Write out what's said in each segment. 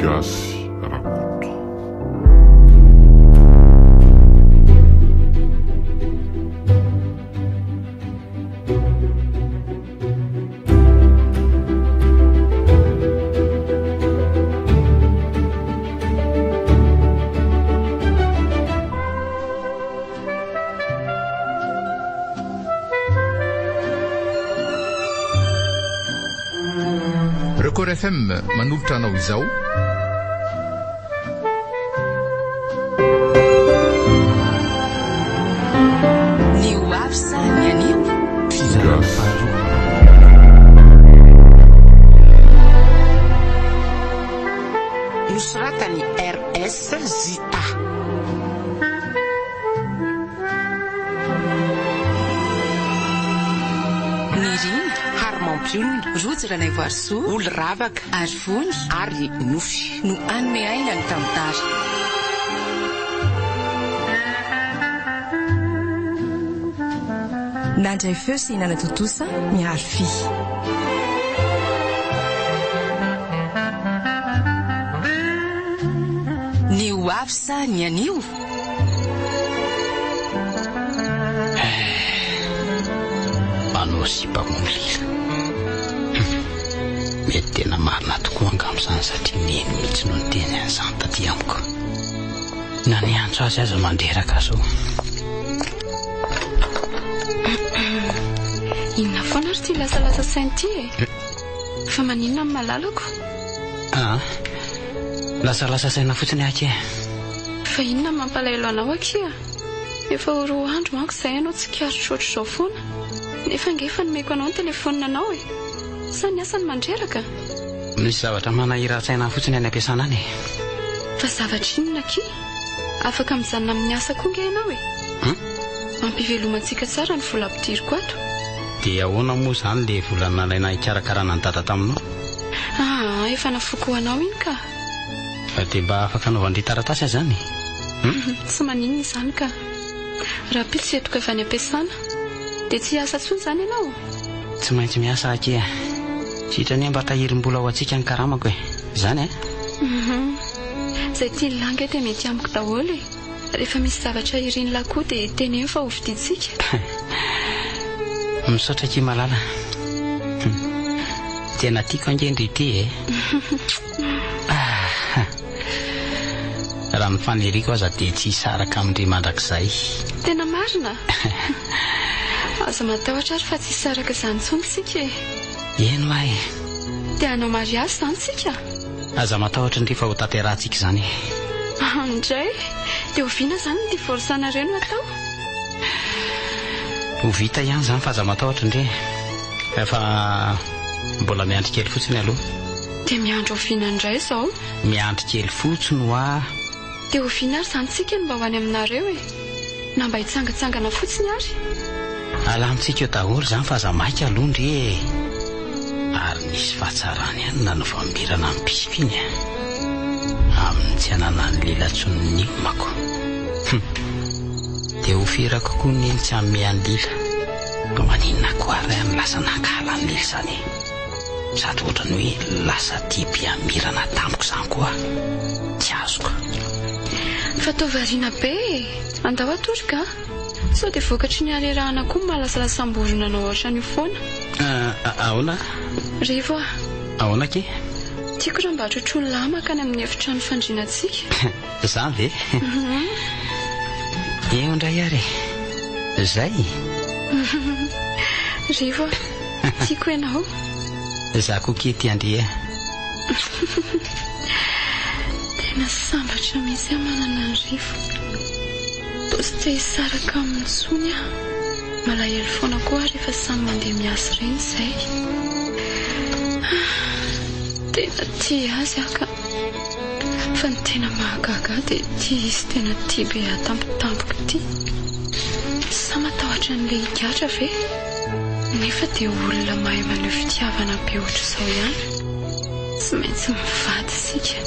gasy rakoto. Record FM manolotra anao izao. Ny oavsa ny anio nosoratany RSZA. Ny riny haromampiolona rojo ranay voarisoa olo ravaka ary vony ary nofy no anome aina ny tamotara. Nandray feo sy hinana totosa miaro fi. Ny oavsa ny anio manao sipamolila mety tena marina tokoa angamizany satria neny mihitsy no niteny an'izany taty amiko na ny antso azy aza mandreraka so. Inona foana ry ty lasalasa sainty fa maninona amin'ny malalako? Lasalasa saina fotsiny aky fa inona mampalahelo anao aky efa roa andro manko izay anao tsy kiarotro ohatr'izao foana nefa ngefa nomeko anao ny telefonina anao sa ny asany mandreraka? Misy zavatra manahira-tsaina fotsiny any ampiasana any fa zavatra inona aky? Afaka mijanona amin'ny asa koa nge ianao mampivelomantsika tsara ny vola ampidiriko ato. dia ahoana moa izany le vola nalaina hikarakarana ny dada taminao? Efa nafoko anao iny ka dia mba afaka anaovandry taratasy azy zany? Tsy maninona izany ka raha pilitsy etoka avy any ampiasana dia tsy hiasa tsony izany ianao? Tsy maintsy miasa aky sitrany mba tahirim-bola ho antsika ny karamako izany izay tia langa dia mety amiko daholo rehefa misy zavatra iriny lakoa dia teny fa ho vidintsika. Misaotra ký malala tena tiako angendry ity raha mifaniriko aza dia tsy hisaraka amindry mandrakizay. Tena marina aza matahotra ary fa tsy hisaraka izany tsony sika eno ay dia anao mariazy izany sika? aza matahotra ndry fa ho tanterahantsika izany indray dia ho viana izany ny divorsanareo no atao? Ho vita ihany izany fa aza matahotra ndry efa mbola miandry kely fotsiny aloha. Dia miandro ho viana indray izao? Miandry kely fotsiny hoa. Dia ho viana ary izany sika no mba ho any aminareo na mba hitsangatsangana fotsiny ary? Alamitsika eo daholo izany fa aza maika aloha ndry ary nisy fahatsarany ihany nanovambirana amin'ny pisipiny amin'ny tsy anana ny lelantsony ny mako. Dia ho firako koa neny tsy amin'ny any lila maninona koa ary any lasa nakala ny lila izany sady ohatrany hoe lasa tia mpiamirana tamiko izany koa tsy azoko. Fa tao variana be andao atory ka sao dia vokatry ny arerahana koa mahalasalasam-borona anao ohatran'io foana. Ahoana? Rivo ahoana ke? tiako raha mba hatrotro ny lamaka any amin'ny efitrano fandrianantsika. Izany ve? Eo indray ary izay Rivo tiako ianao. Za koa ke tia andry tena sambatra misy manana ny Rivo tosi tsy hisaraka amin'ny tsony malahelo foana koa rehefa samy mandeha miasa ireny izay tena tia azy aka fa ny tena mahagaga dia tia izy tena tia be atampotampoka ity sa matahotra n'ilay higatra ve nefa dia olona mahay maneho fitiavana be ohatra izao ihany. Tsy maintsy mivady sika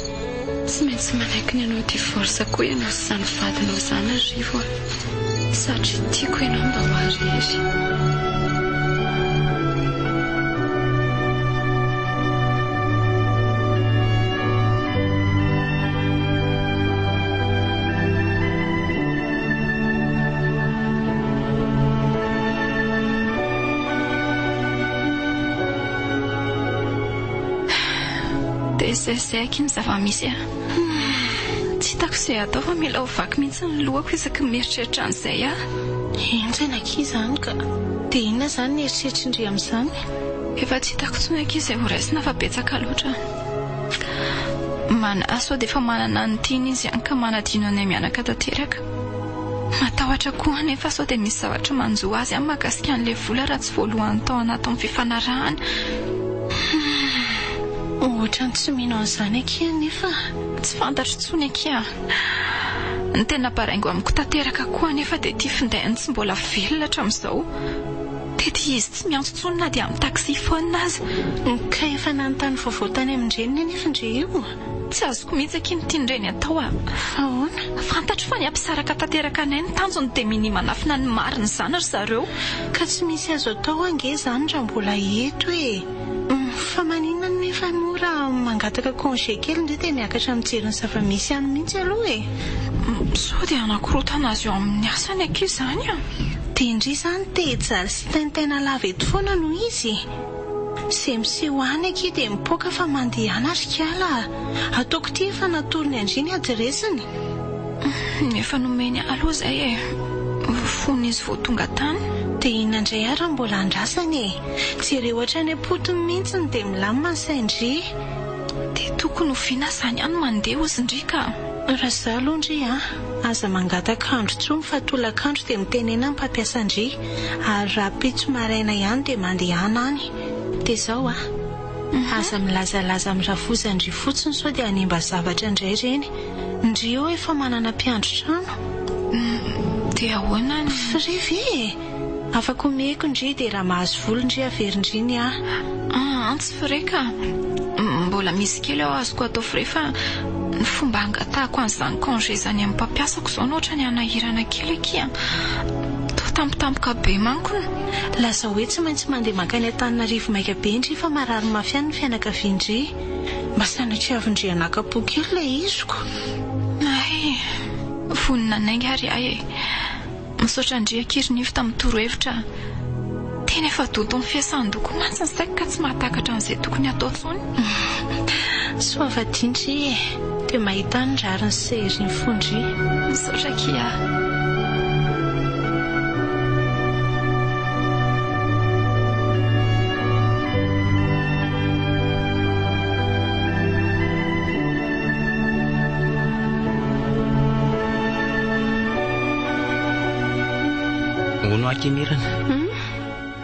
tsy maintsy manaiky ny anao divorce koa ianao sy izany vadinao izany Rivo satria tiako ianao mba ho arery. dia zay ny zava-misy tsy hitako izay atao fa mila ho vaky mihitsy ny lohako isaky mieritreritra an'izay intsena ankizy zany ka dia inona izany ny eritreritry amin'izany efa tsy hitako tsony ankizy izay ho raisina fa betsaka loatra sao dia efa manana ny tiany izy ihany ka manadino anay mianaka tanteraka matahotra koa anefa sao dia misy zavatra manjo azy amin'ny mahakasika an'ilay vola raha tsy voalohany tao anaty amin'ny fifanarahana ohatra ny tsy mino an'izany akia nefa tsy fantatro tsony akia ny tena paraingo amiko tanteraka koa anefa dia tia findainy tsy mbola velona hatramin'izao dia tia izy tsy miantso tsony na dia amin'ny taxi foana azy ka efa nanontany vaovao tany amin-dreny nefa indre io tsy azoko mihitsy aky ny tianyreny atao ahoana fantatro fa ny ampisaraka tanteraka anay ny tanjony dia minimanafina ny mariny izany ry zareo ka tsy misy azo atao ange izany raha mbola eto fa maninona no efa mora mangataka congé kely indray dia miakatra mijery ny zava-misy any mihitsy aloha sao dia anakorotana azy eo amin'ny asany aky izany dia indry izany tejary sy taintena lava eto foana no izy izay miseho any aky dia mipoaka fa mandehana ry kala ataoko ty efa natolony andry ny adresiny efa nomeny aloha izay fony izy vao tonga tany dia inandray ary mbola andrasany jereo ohatra ny apotony mihitsy dia milamina ny saindry dia tokony ho viana izany ihany mandeha ozy indry ka raha izaho aloha indry aza mangatakandro tso mifatolakandro dia mitenena ny mpampiasandry ary raha pitso maraina ihany dia mandehana any dia izao aza milazalaza amin'ny ravozandry fotsiny sao dia hanimba zavatra indray ireny indry eo efa manana mpiandro trano dia ahoana ny firivy afaka omeko indry dia raha mahazo volondry averindriny tsy fireka mbola misy kely ao azoko atao fire fa ny fomba angatahako an'izany congé zany amin'ny mpampiasako izao no ohatra ny anahirana kely aky tampotampoka be manko lasa hoe tsy maintsy mandeha makany Antananarivo maika be indry fa marary mafy any ny fianakaviandry mba sanatriavindry anakapo kely ilay iziko vonina nainga ary misaotra ndry akirinifo tamin'ny torohevitra tena efa dodo ny fiasan-doko mantsy ny saika ka tsy mahatakatra an'izay tokony atao tsony soavadindry dia mahita ny rariny sery ny fondry misaotra kia ono akimirana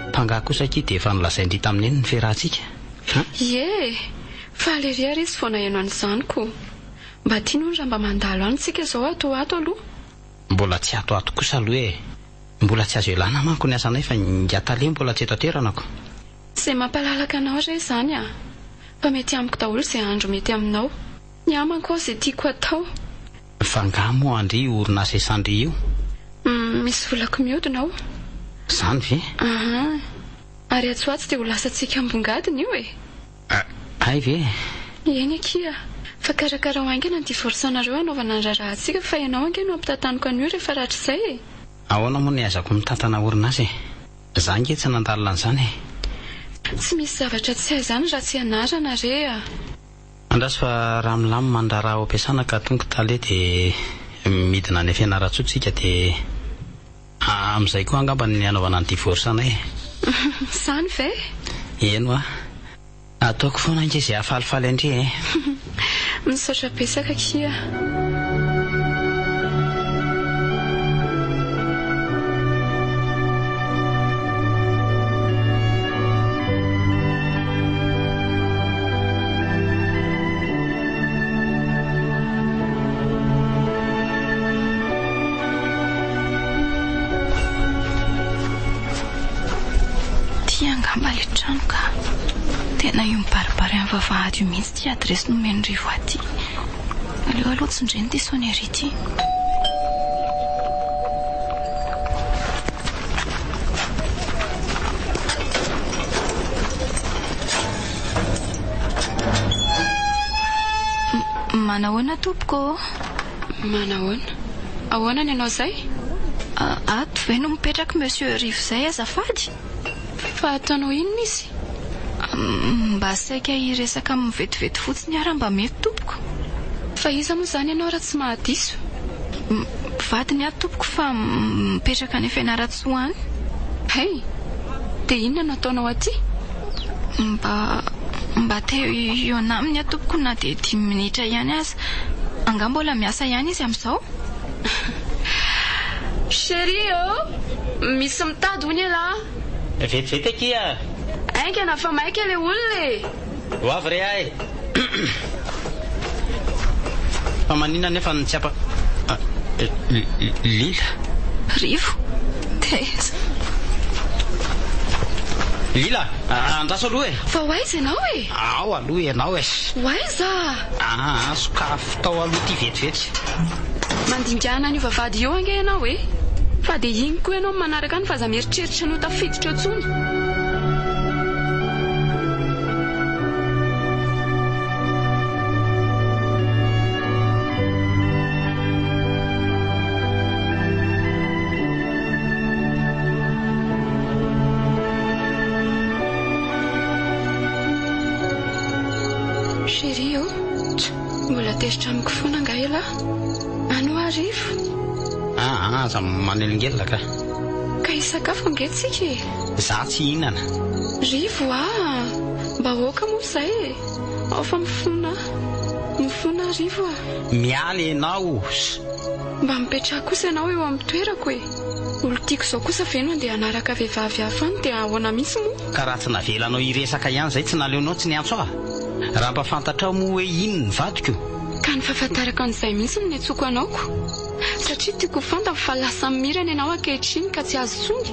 mpangaha kosa aky dia efa nilazaindry tamin'eny ny fiarahantsika fa alery izy vao naheno an'izany ko mba tiano ny raha mba mandalo any tsika izao ato aloha mbola tsy ato kosa aloha mbola tsy azo elana manko ny asanay fa ngatale mbola tsy eto ateranako izay mampalalaka anao ray izany fa mety amiko daholo izay andro mety aminao ny amako izay tiako atao fa ngaha moa andry orinasa isandry io misy volako mihodina ao izany ve ary atsoatsy dia ho lasantsika ambongadiny io ay ve eny akia fa karakara ho aingana ny divorsanareo anaovana ny rarahantsika fa ianao ange no ampitantaniko an'io rehefa rahatr'izay ahoana moa ny azako mitantana orinasa za nge tsy nandalina an'izany tsy misy zavatra tsy hay izany raha tsy anarana re andrasy fa raha milamy mandraraha ao ampiasana ka tonga tale dia midina ny fianaratsotsika dia amin'izay koa angamba ny anaovana ny divorsanay izany ve eno ataoko foana ange izay afalifaly andry misaotra besaka kia angamba le trano ka tena io mibaribary amin'ny vavahady io mihitsy ty adresy nomeny rivo aty aleo aloha tsy indreny ty sonnerie ty manahoana tompoko manahoana ahoana ny anao izay ato ve no mipetraka monsieur rivo izay azafady fa ataonao inona izy mba saika iresaka mivetivety fotsiny ara mba mety tompoko. Fa iza moa zany ianao raha tsy mahadiso? Vadiny ato tompoko fa mipetraka any fianaratsoany. Hey, dia inona no ataonao aty? Mba teo eo anaminy ato tompoko na dia 10 minitra ihany aza. Anga mbola miasa ihany izy amin'izao. Chérie, misy mitady hony ala. Vetivety akia. Ainka na fa maika le olona. Ho avy re ahy. Fa manina nefa ny tsiapa. Lila. Rivo. Teza. Lila, andraso aloha e. Fa hoaiza ianao e? Ao aloha ianao e. Hoaiza? Sokafo tao aloha ty vetivety. Mandingana ny vavady eo ange ianao e? Fa dia iny koa ianao manaraka any fa za mieritreritra no tafiditra eo tsony. Chérie, mbola tezitra amiko foana anga ela. Ano arivo? Za manelingelina ka. Ka hisakafo angetsika e? Za tsy hihinana. Rivo mba hoaka moa izay e. Ao fa mifona rivo Mialy ianao. Mba mipetraha kosa ianao eo amin'ny toerako e. Olo tiako izao kosa veno andeha hanaraka vehivavy hafa any dia ahoana mihitsy moa. Ka raha tsy navelanao iresaka ihany zay tsy naleonao tsy niantso aho. Raha mba fantatrao moa hoe ino ny vadiko. Ka ny fahafantarako an'izay mihitsy ny atsoko anaoko. Satria tiako fantany fa lasa mirana ianao ankehitriny ka tsy azo tsony.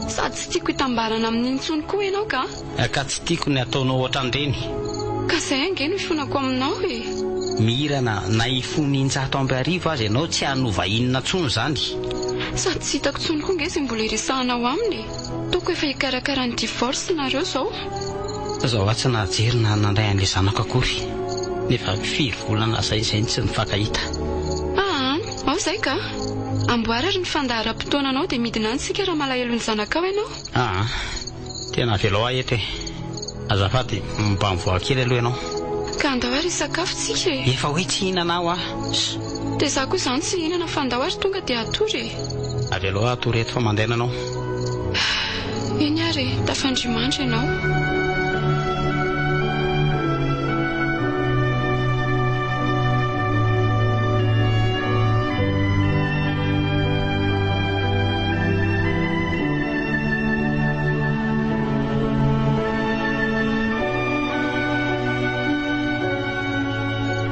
Sady tsy tiako hitambarana amin'iny tsony koa ianao ka. Ka tsy tiako ny ataonao ohatran'ireny. Ka izay ange no ifonako aminao e. Mirana na ifony 100 azy ianao tsy hanova inona tsony zany. Sady tsy hitako tsony koa nge izay mbola iresahanao aminy. Toko efa hikarakara ny divorce nareo zao. Zaho tsy najery na nandray an'ilay zanako akory. Nefa 4 volana zay tsy nifankahita. Ao izay ka. Amboara ary ny fandaharam-potoananao dia midina any sika raha malahelo ny zanakao ianao. Tena velao ahy eto e. Azafady mba mivoaka kely aloha ianao. Ka andao ary sakafo tsika e. Efa hoe tsy hihinana aho Dia za koa izany tsy hihinana fa andao ary tonga dia atory e. Velao atory eto fa mandeha anao. Eny ary tafandrimandry ianao.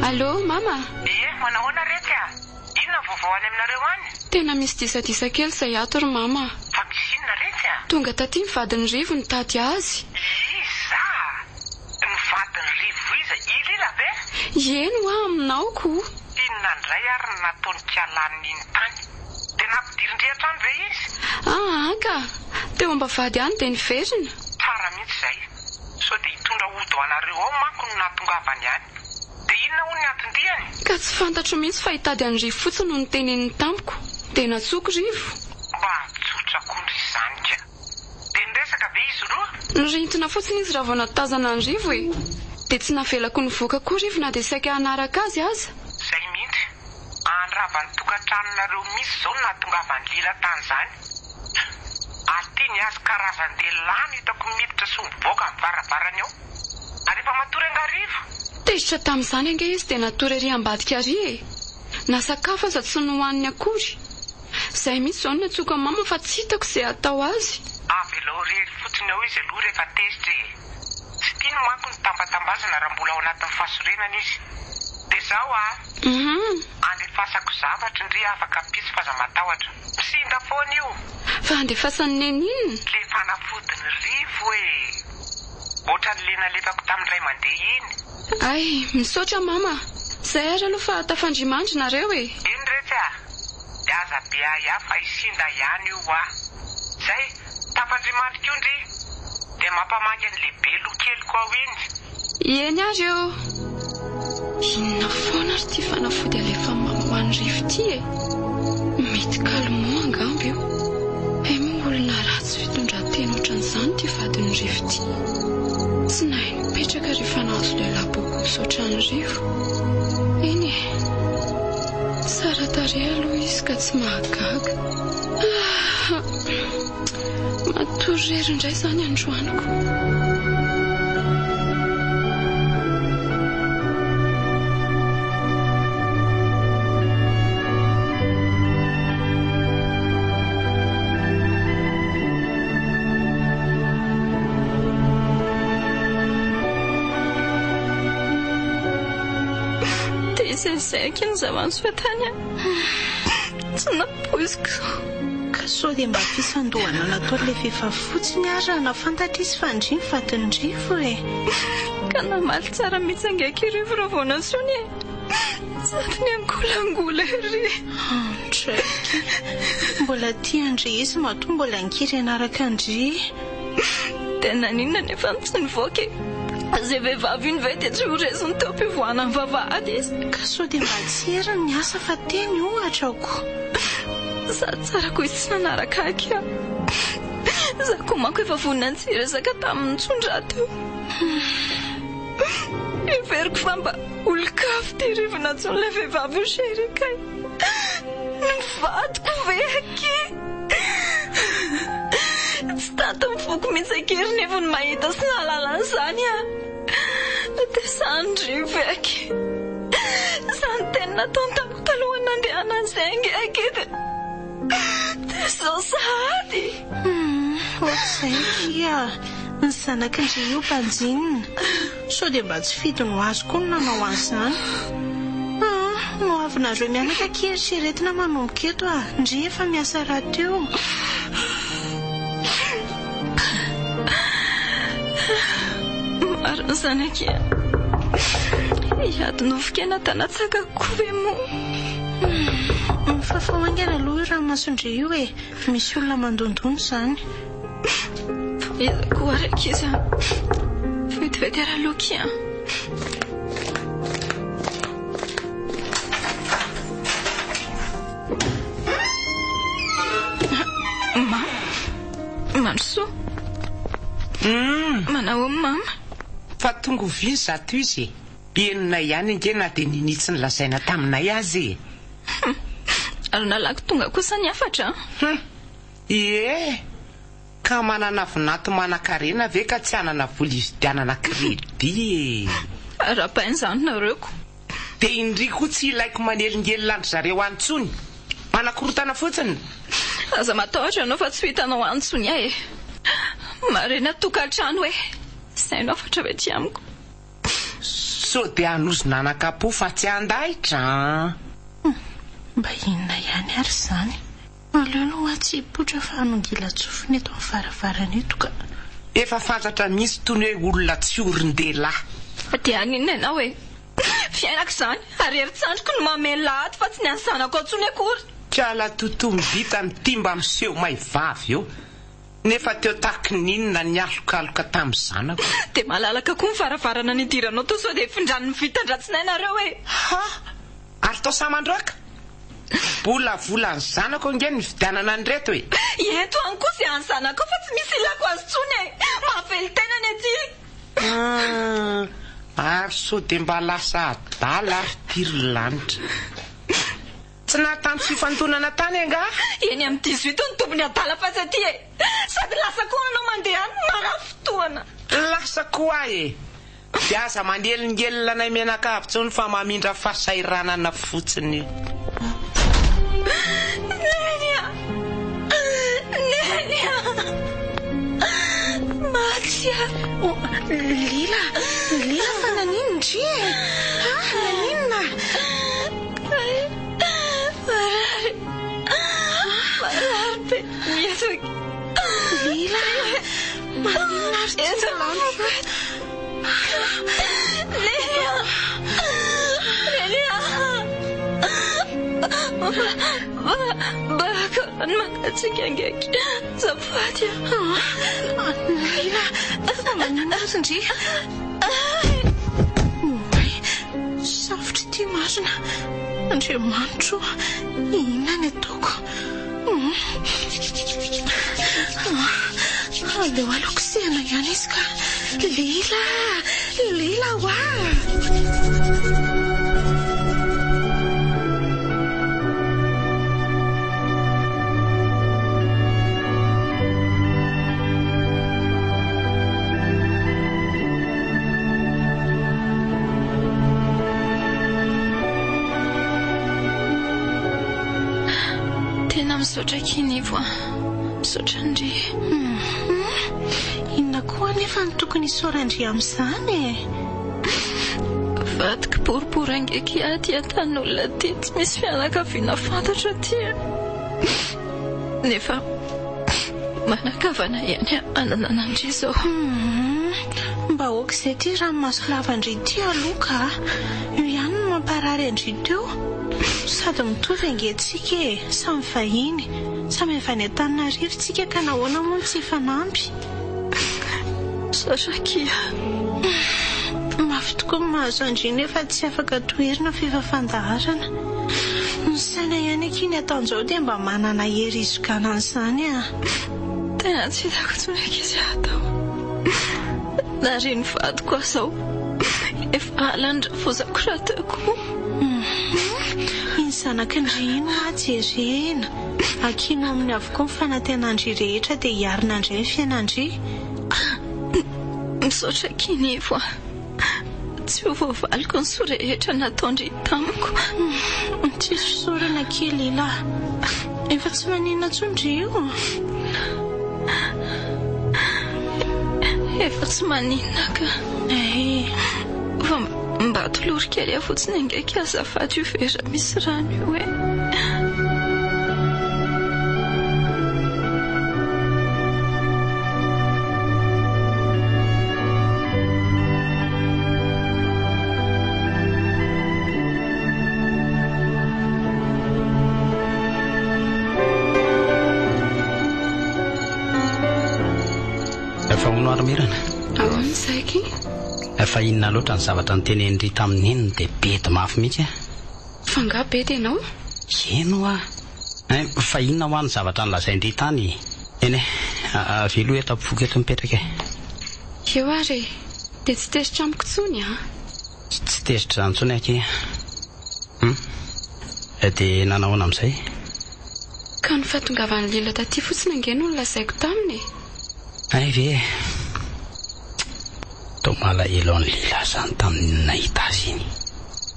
Allô, mama? Manahoana rehetra? Inona vaovao any aminareo any? Tena misy disadisa kely izay ato ry mama. Fa misy inona rehetra? Tonga taty ny vadiny Rivo nitady azy. Iza? Ny vadiny Rivo iza? Ilila be? Eno aminaoko. Inona indray ary nataony kialan'iny tany? Dia nampidirindrehatra any ve izy? Ka teo ambavady any dia niverina. Tsara mihitsy izay. Sao dia hitondra ody ho anareo ao manko no nahatongavany any. Dia inona hono ny atondriany? Ka tsy fantatro mihitsy fa hitady any Rivo fotsiny no niteneniny tamiko. Dia natsoko Rivo. Mba tsotra kondry izany ka. Dia niresaka be izy roa? Nirintona fotsiny izy raha vao natazana any Rivo e. Dia tsy navelako nivoaka koa Rivo na dia saika hanaraka azy aza. Izay mihitsy. Andrava ny tokantranonareo misy izao no nahatongavany Lila tany izany. Atiny azy karazan-dehilahy no hitako miditra sy mivoaka amin'ny varavarany ao. Ary efa matory angarivo. Tezitra tamin'izany ange izy dia natory ery ambadika ary e. Nasakafo aza tsy nohaniny akory. Izay mihitsy izao no natsoka mama fa tsy hitako izay atao azy. Avelao rery fotsiny ao izy aloha rehefa tezitra e. Tsy tiany manko ny tambatambazana raha mbola ao anatin'ny fahasorenana izy. Dia izao andefasako zavatra ndry afaka pisy fa za matahotra. Misinda foana io. Fa andefasany neninona? Le fanafodiny Rivo e. Ohatran'ny lenalefako tamin'iray mandeha iny. Ay, misaotra mama. Izay ary aloha fa tafandrimandry nareo e. Iny rehetra? Dia aza be ahy fa isinda ihany io Izay, tafandrimandry koa ndry. Dia mampamangy any lehibe lokeliko ao iny. Eny ary eo. Inona foana ary ty fanafody alefa mama ho an'ny Rivo ty e. Mety kalmo angambo io. Moa olona ratsy fitondran-tena ohatran'izany ty vadiny Rivo ty. Tsy nahay Antananarivo. Iny tsara tarehy aloha izy ka tsy mahagaga. Matory indray izany androaniko. Zay ny zavantso fatany tsy napoiziko ka sao dia mba fisandohana nataon'ilay vehivavy fotsiny ary nafantatra izy fa ndry nyfatindrifo e ka namaly tsara mitsangaiky ireo firavonantsony sady ny angolangola ery ndraiky mbola tia andry izy mato mbola ankiry anaraka andry tena ninona nefa tsy nivoaka zay vehivavy iny ve dia tsy horezony teo mpivoana ny vavahady izy ka sao dia mba tsy heriny ny asa fa teny ohatrako za tsarako izy tsy nanaraka aky aho za koa manko efa voninantsy resaka tamin'ny tsondra teo everiko fa mba olokafy tirivona tson'ilay vehivavy ho sherikay ny vadiko veky tsy tato mifoko mihitsy akery nefa ny mahita sy nahalalana izany dia sandry veky zany tena nataony tamiko taloha nandehana zengy aky dia zao sahady ohatsaikia ny zanaka ndre io mpanjinina sao dia mba tsy fidiny ho azy koa no nanao an'izany no avinareo mianaka kely seretina manomboka eto ndre efa miasa raha teo mariny zanaka iady novokena tanatsaka kove mo fafahoangana aloha io ranomasondre io misy olona mandondony izany izako araiky izy vetivety araloky mamsoa manao mama fa tonga viny zato izy enina ihany ingena dia ninitsy ny lazaina taminay azy ary nalako tonga kosa ny afatra ie ka manana vinato manan-karena ve ka tsy hanana vola ividianana kredi rahapain'izany nareoko dia indri koa tsy ilaiko manelingely landry zareo antsony manakorotana fotsiny aza matahotra anao fa tsy hitanao antsony ahy marena tokantrano sainao fatra vety amiko so dia hanozona anakapo fa tsy andahitra mba inona ihany ary izany aleo aloha tsy hipotra fa hanongila tsofiny eto amin'ny varavarana eto ka efa fantatra misy tony hoe olona tsy orin-dehilahy dia aninona ianao fiainako izany ary herintsandriko no mamelahaty fa tsy ny ansanako antsony akory kala totomy vita mitimba miseho may vavy eo nefa teo tahaky ninona ny alokaloka tamin'ny zanako dia malalaka koa mivaravarana ny idiranao to sao dia ifindran'ny vitandratsinay-nareo ary tao samandroaka bola volany zanako nge ny vidianana ny reto eto any koa zay any zanako fa tsy misy ilako azy tsony mahafely tenany aty ary so dia mba lasa adala ary tiro lanitra tsy natany fifantonana tany anga eny amin'ny 18 ny tompony adala fa aty sady lasa koa anao mandeha any marafotoana lasa koa dia aza manelingelina menakavy tsony fa mamindra fasairanana fotsiny Matsia Lila fa nanino ndry nanina marary be mieto Lila manina ary tsy lano baka makatsika angaiky zafady Lila fa manina azy ndry safotra ty marina Andriamanitro inona ny ataoko Aleo alokisehana ihany izy ka Lila hoa. Tena misaotra kinivo misaotra Ndry. Inona koa nefa ny tokony isaorandry amin'izany Vadiko boribory angaiky aty an-tan'olona ty tsy misy fianakaviana fantatra aty. Nefa manakavana ihany anana an'Andry izao. Mba aok'izay ty ranomaso lavandry ty aloka. Io ihany no mamparary Andry teo. Sady mitovy angentsika samy vahiny samy avy any Antananarivotsika ka nahoana moa tsy fanampy. Satrakia mafy tokoa mahazo Andry nefa tsy afaka toerina fifafandaharana. Ny saina ihany akiny ataon'izao dia mba manana hery izokana an'izany Tena tsy hitako tsony izy atao. Na ry ny vadiko azao efa alandrafozako ratako. Iny zanaka Ndry ino ajerena akino amin'ny avokoa ny fanantenan'Andry rehetra dia hiarina indray ny fiainan'Andry. Misaotra kinivo tsy ho voavaliko ny sorehetra nataon'Andry tamiko. Tsisy fisaorana kely Lila. Efa tsy maninona intsony Ndry io. Efa tsy maninona ka. Fa mba tolory kely fotsiny angaiky azafady io vera misy rano io Efa hono Mirana. Saiky. Efa inona loatra ny zavatra nitenen'Ndry tamin'iny dia bedy mafy mihitsy. Fa nga bedy ianao? Eno fa inona ho any zavatra nolazain'Ndry tany. Eny velo eta-povoka eto mipetraka. Eo ary dia tsy tezitra amiko tsony Tsy tezitra zany tsony aky. Dia nanahoana amin'izay? Ka ny fahatongavan'ny Lila taty fotsiny ange no nolazaiko taminy. Ay ve to malahelo ny Lila zany tamin'ny nahita azy iny.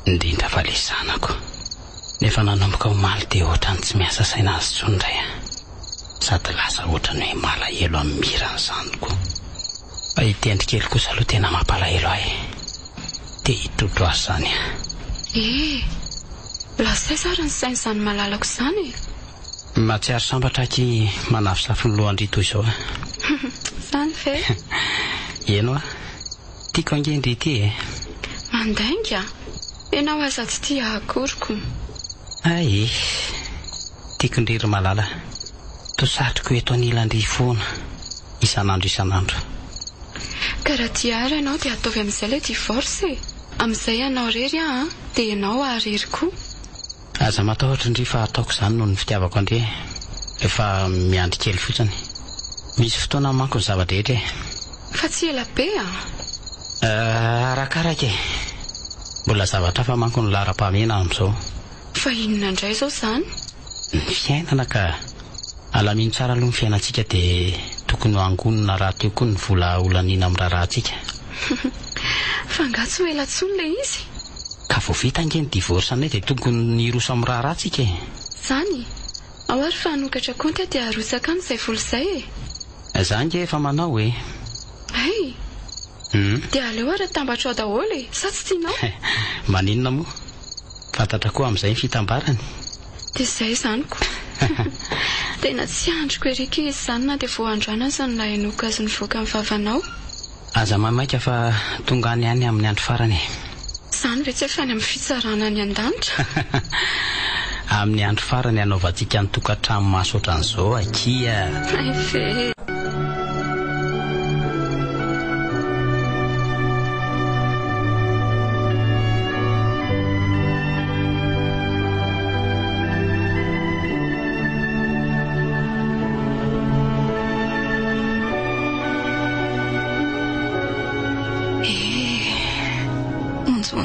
Indrindra fa le zanako. Nefa nanomboka omaly dia ohatrany tsy miasa saina azy tsony indray. Sady lasa ohatrany hoe malahelo amin'ny mirana zaniko. Fa ity Andry kely kosa aloha tena mampalahelo ahy. Dia hitotro azy zany. Lasay sara ny sainy izany malalako izany. Matsiaro sambatra aky manafisafy ny lohan-Ndry toy izao. Zany fe. Eno tiako ange Ndry ity Mandainga. Ianao aza tsy tia akoriko. Ay tiako Ndry ry malala. Tosatriko eto anilan-Ndry foana isan'andro. Ka raha tia ary ianao dia ataovy amin'izay ilay divorce. Amin'izay ianao rery dia ianao ariry koa. Aza matahotra Ndry fa ataoko izany noho ny fitiavako Ndry. Efa miandry kely fotsiny. Misy fotoana manko ny zava-drehetra. Fa tsy ela be arakaraka mbola zavatra fa manko ny lara-pamena amin'izao. Fa inona indray izao zany? Ny fiainana ka alamino tsara aloha ny fiainantsika dia tokony ho angonina raha teo koa ny vola olaniana amin'ny rahantsika. Fa nga tsy ho ela tsony le izy. Ka vao vita ange ny divorce anay dia tokony niroso amin'ny rahantsika. Zany ao ary fa hanokatra konty dia arotsaka amin'izay vola izay Za nge efa manao Ay. Dia aleo ary tambatra daholo sa tsy tianao? Maninona moa? Fantatra koa amin'izay ny fitambarany. Dia izay zaniko. Tena tsy andriko erika izy izany na dia voandroana zany na enoka azy ny voaka amin'ny vavanao. Aza mamaika fa tonga any amin'ny andro farany. Zany ve tsy efa any amin'ny fitsarana ny an-danitra? Amin'ny andro farany anaovantsika ny tokantrano mahasotra an'izao akia. Ay fe.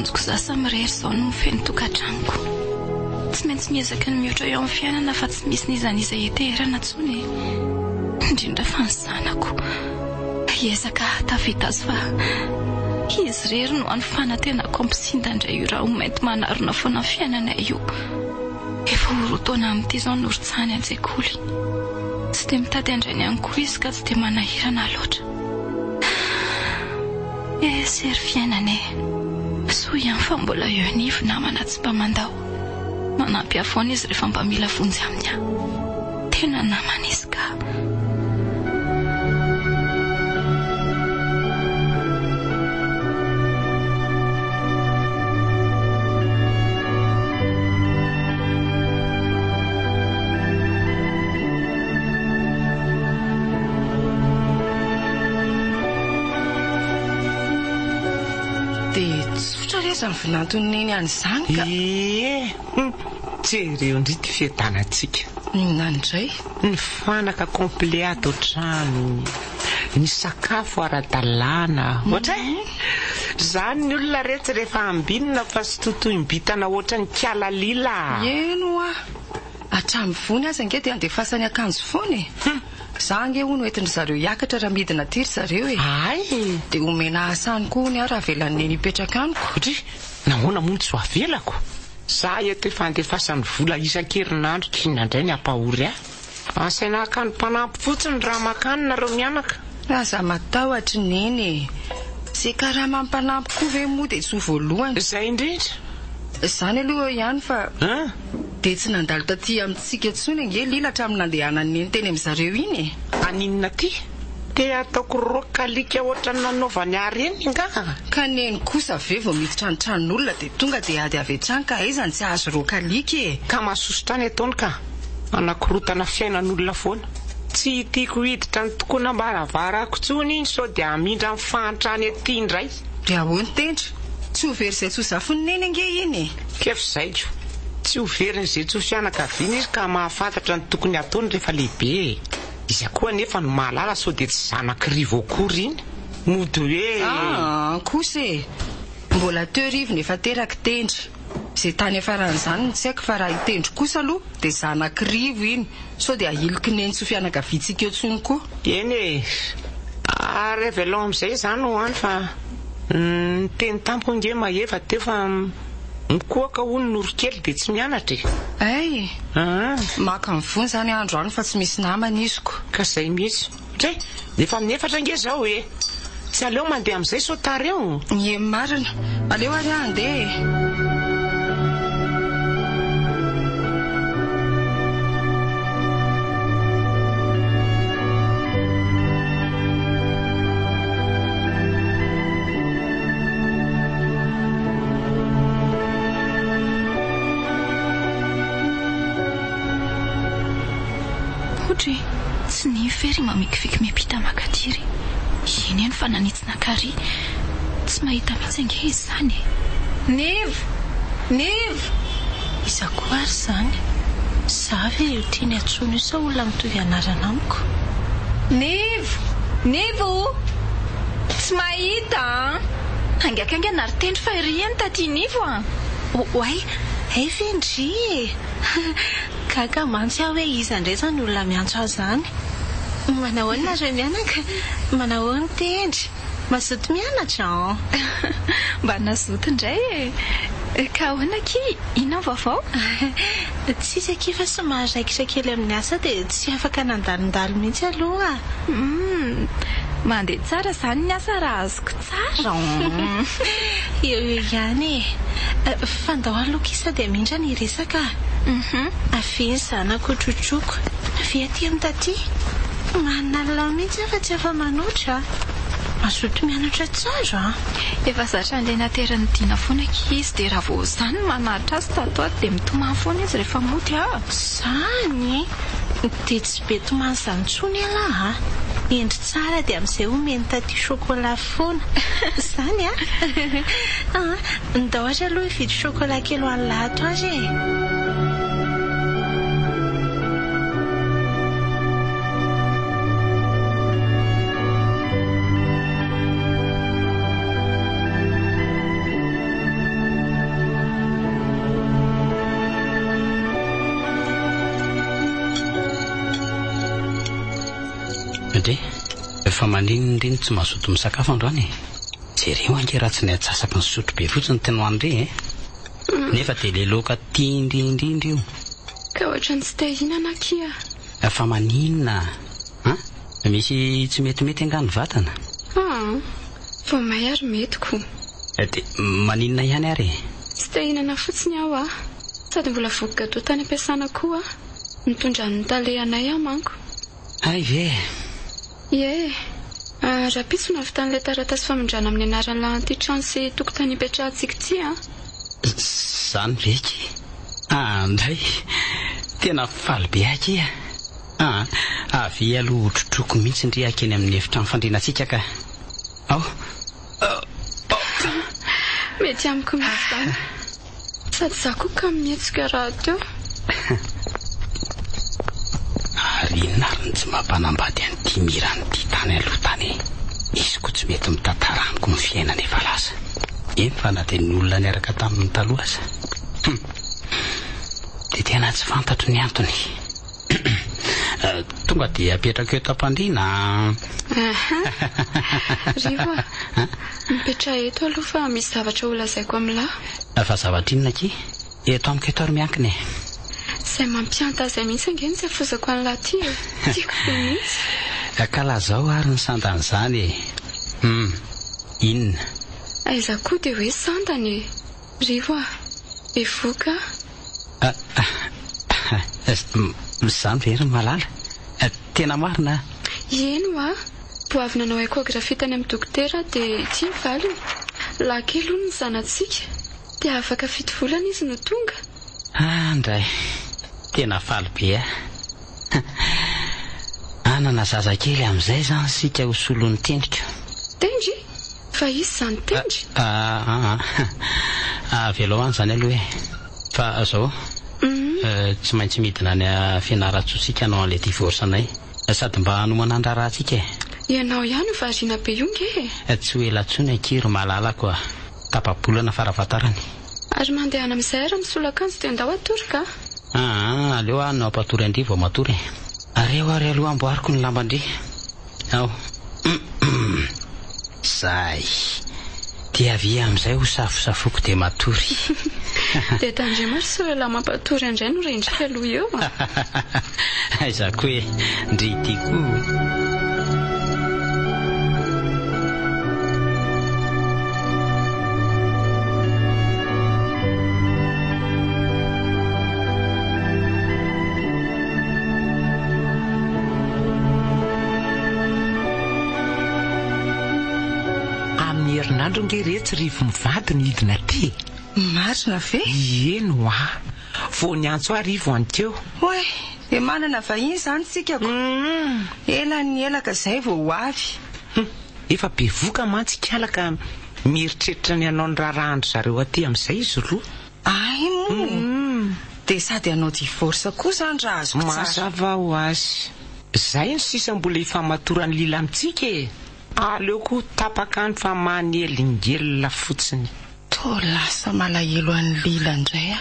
akanjoko za samirery zao no mifeny tokantranoko. Tsy maintsy miezaka ny mihoatra eo amin'ny fiainana fa tsy misy nizan'iza heterana tsony. Indrindra fa ny zanako. Hiezaka tavita azy fa izy rery no any fanantenako ampisindandray io raha ho mainty manarona foana ny fiainana io. Efa orotaona amin'ity zao norontsany an-tsekoly. Tsy dia mitady andrainy ihany koa izy ka tsy dia manahirana loatra. Sery fiainana soa ihany fa mbola eo anivo namana tsy mba mandao. Manampy afoana izy rehefa mba mila vonjy aminy aho. Tena namana izy ka. Ny vinantoniny an'izany ka jereo ndrity fiadanantsika nandray ny fanaka complet ato trano, ny sakafo ara-dalàna ohatra zany ny olona rehetra rehefa ambinina fa sy totoim-bitana ohatra ny kialalila. Eno hatramy vony aza ange dia andefasany akanjo fony. Za ange hono entiny zareo hiakatra raha midina tiry zareo Ay, dia omena asany koa ny raha velan'ny nipetraka amiko. Nahoana moa tsy ho avelako? Za eto efa andefasany vola isan-kerinandro kinandray ny ampahory asaina akany mpanampy fotsiny raha makanina reo mianaka. Aza matahotra neny. Sy karaha mampanampy koa ve moa dia tsy ho voalohany. Izay indrindra. Izany aloha ihany fa dia tsy nandalo taty amintsika tsony ange lilatra amin'ny nandehanany neny teny amin'izareo iny. Aninona ty? Te ataoko rokalika ohatra ny nanaovany ary eny nga. Ka neny kosa ve vao miditra ny tranon'olona dia tonga dia ady avy hatrany ka aizany tsy azo rokalika Ka masosotrany ataony ka anakorotana fiainan'olona foana. Tsy tiako hiditra ny tokoana mbaravarako tsony iny sao dia amindra amin'ny fahantrany ety indray. Dia ahoana tendry? Tsy ho very izay tsy ho zafony neny ange iny. Kefizay jo. Tsy ho veriny izay tsy ho fianakaviana izy ka mahafantatra ny tokony ataony rehefa lehibe. Izy koa nefa no mahalala sao dia tsy zanak'rivo akory iny. Mody hoe kosa mbola teo rivo nefa teraka tendry. Izay tany afaran'izany tsy haiko fa raha hitendry kosa aloha dia zanak'rivo iny sao dia ahiliky neny tsy ho fianakaviantsika eo tsony koa. Eny revelon amin'izay zany ho any fa ny teny tampo nge maheva teo fa mikoaka hono norokely dia tsy mianatra. Ay maka mivony zany andro any fa tsy misy namana iziko. Ka izay mihitsy nefa amin'ny efatra nge zao tsy aleo mandeha amin'izay sao tara eo. Ny marina aleo ary andeha. Tsy ny fery mamikifiky miapita makatiry. Iny eny fa nanitsina kary. Tsy mahita mihitsy ange izy zany. Nivo Izako ary zany. Za ve io tiany atsoina sao olona mitovy anarana amiko. Nivo tsy mahita angakanga naritendry fa iry eny taty Nivo Oay, vendry kaka mantsy aho hoe iza indray zany olona miantso aho zany. Manahoana re mianaka? Manahoana tendry? Mazoto mianatra mba nazoto indray ka ahoana ki ina vaovao? Tsisy aky fa somary raikitra kely amin'ny asa dia tsy afaka nandalondalo mihitsy aloha. Mandeha tsara zany ny asa raha azoko tsara. Eo ihany fandao alokisa dia mindra ny resaka. Afeny zanako trotroko avy aty amin'ny taty. Manalala mihitsy fa tsy afa manoatra. Mazoto mianatra tsara. Efa zatra andeha naterany dina foana ki izy dia raha vao zany manaritra azy tatoato dia mitomany foana izy rehefa mody Zany dia tsy be tomany zany tsony ala endry tsara dia amin'izay omeny taty chocolat foana. Zany ndao azy aloha hividy chocolat kely ho an'ny lahato azy Andre, efa maninindriny tsy mazoto misakafo androany. Jereo ange raha tsy naitsasaka ny sotro be fotsiny teny ho andre nefa dia le loka tiindrindrindry io. Ka ohatrany tsy te hihinana kia. Fa maninona misy tsy metimety angano vatana. Vao may ary metiko. Dia maninona ihany ary? Tsy te hihinana fotsiny aho sady mbola voky gato tany ampiasana koa mitondra ny talehanay manko. Ay ve? Ie. Raha pisona avy tany le taratasy famondrana amin'ny anaran'ny lanty trano sy tokotany ipetrahantsika ty Zany veky. Andray tena faly be aky. Avy aloha otrotroko mihitsy ndry akeny amin'ny efitrano fandrianantsika ka. Mety amiko mizany. Sady za koa ka mihetsika raha teo. Ary nariny tsy mampanambady an'ity miran'ity tany aloha tany. Izy koa tsy mety mitantara amiko ny fiainana efa lasa. Eny fa na dia ny olona niaraka tamin'ny taloha aza. Dia tena tsy fantatro ny antony. Tonga dia apetraka eo tampandriana. Rivo mipetra eto aloha fa misy zavatra ho lazaiko amin'lahy. Fa zavatra inona ki? Eto amiko eto ary miankina. Izay mampianta izay mihitsy angeny tsy afozako an'lahy ty. Tiako be mihitsy. Kala zao ary ny sandan'izany. Inona? Aiza koa dia hoe sandany. Rivo evoka. Zany very malala. Tena marina. Eno boavy nanao échographie tany amin'ny dokotera dia tia valiny. Lankely hono ny zanatsika dia afaka fito volana izy no tonga. Andray tena faly be. Anana zazakely amin'izay zany sika ho solon'ny tendrika. Tendry? Fa izy zany tendry? Veloany zany aloha fa zao tsy maintsy midina ny fianaratsotsika anao an'ilay divorce anay sady mba hanomanandra raha tsika. Ianao ihany ho variana be io nge. Tsy ho elatsony ankiry malalako tapabolana farafatarany. Ary mandeha any amin'izay ary misolakanjo dia andao atory ka? Aleo anao ampatory andry vao matory. Areo ary aloha amboariko ny lambandry. Zay dia avy amin'izay ho safosafoko dia matory. Dia tandremary soela mampatory andray no rendrika aloha eo. Aizako hoe ndry tiako. Amin'ny herinandro ngeretsy rivo mivady ny hidina ty. Marina ve? Eno vao ny antso arivo anteo. Oe, dia manana vahiny zany sikako. Ela ny elaka izay vao ho avy. Efa be voka mantsikalaka mieritreritra ny anao ny rarahandro zareo aty amin'izay izy roa. Ay mo. Dia sady anao divorce koa zany raha azoko tsara. Mazava ho azy. Zay ny sisa mbola ifamatorany lila amintsika e. Aleo koa tapaka ny fa manelingelona fotsiny. To lasa malahelo an'ny lila indray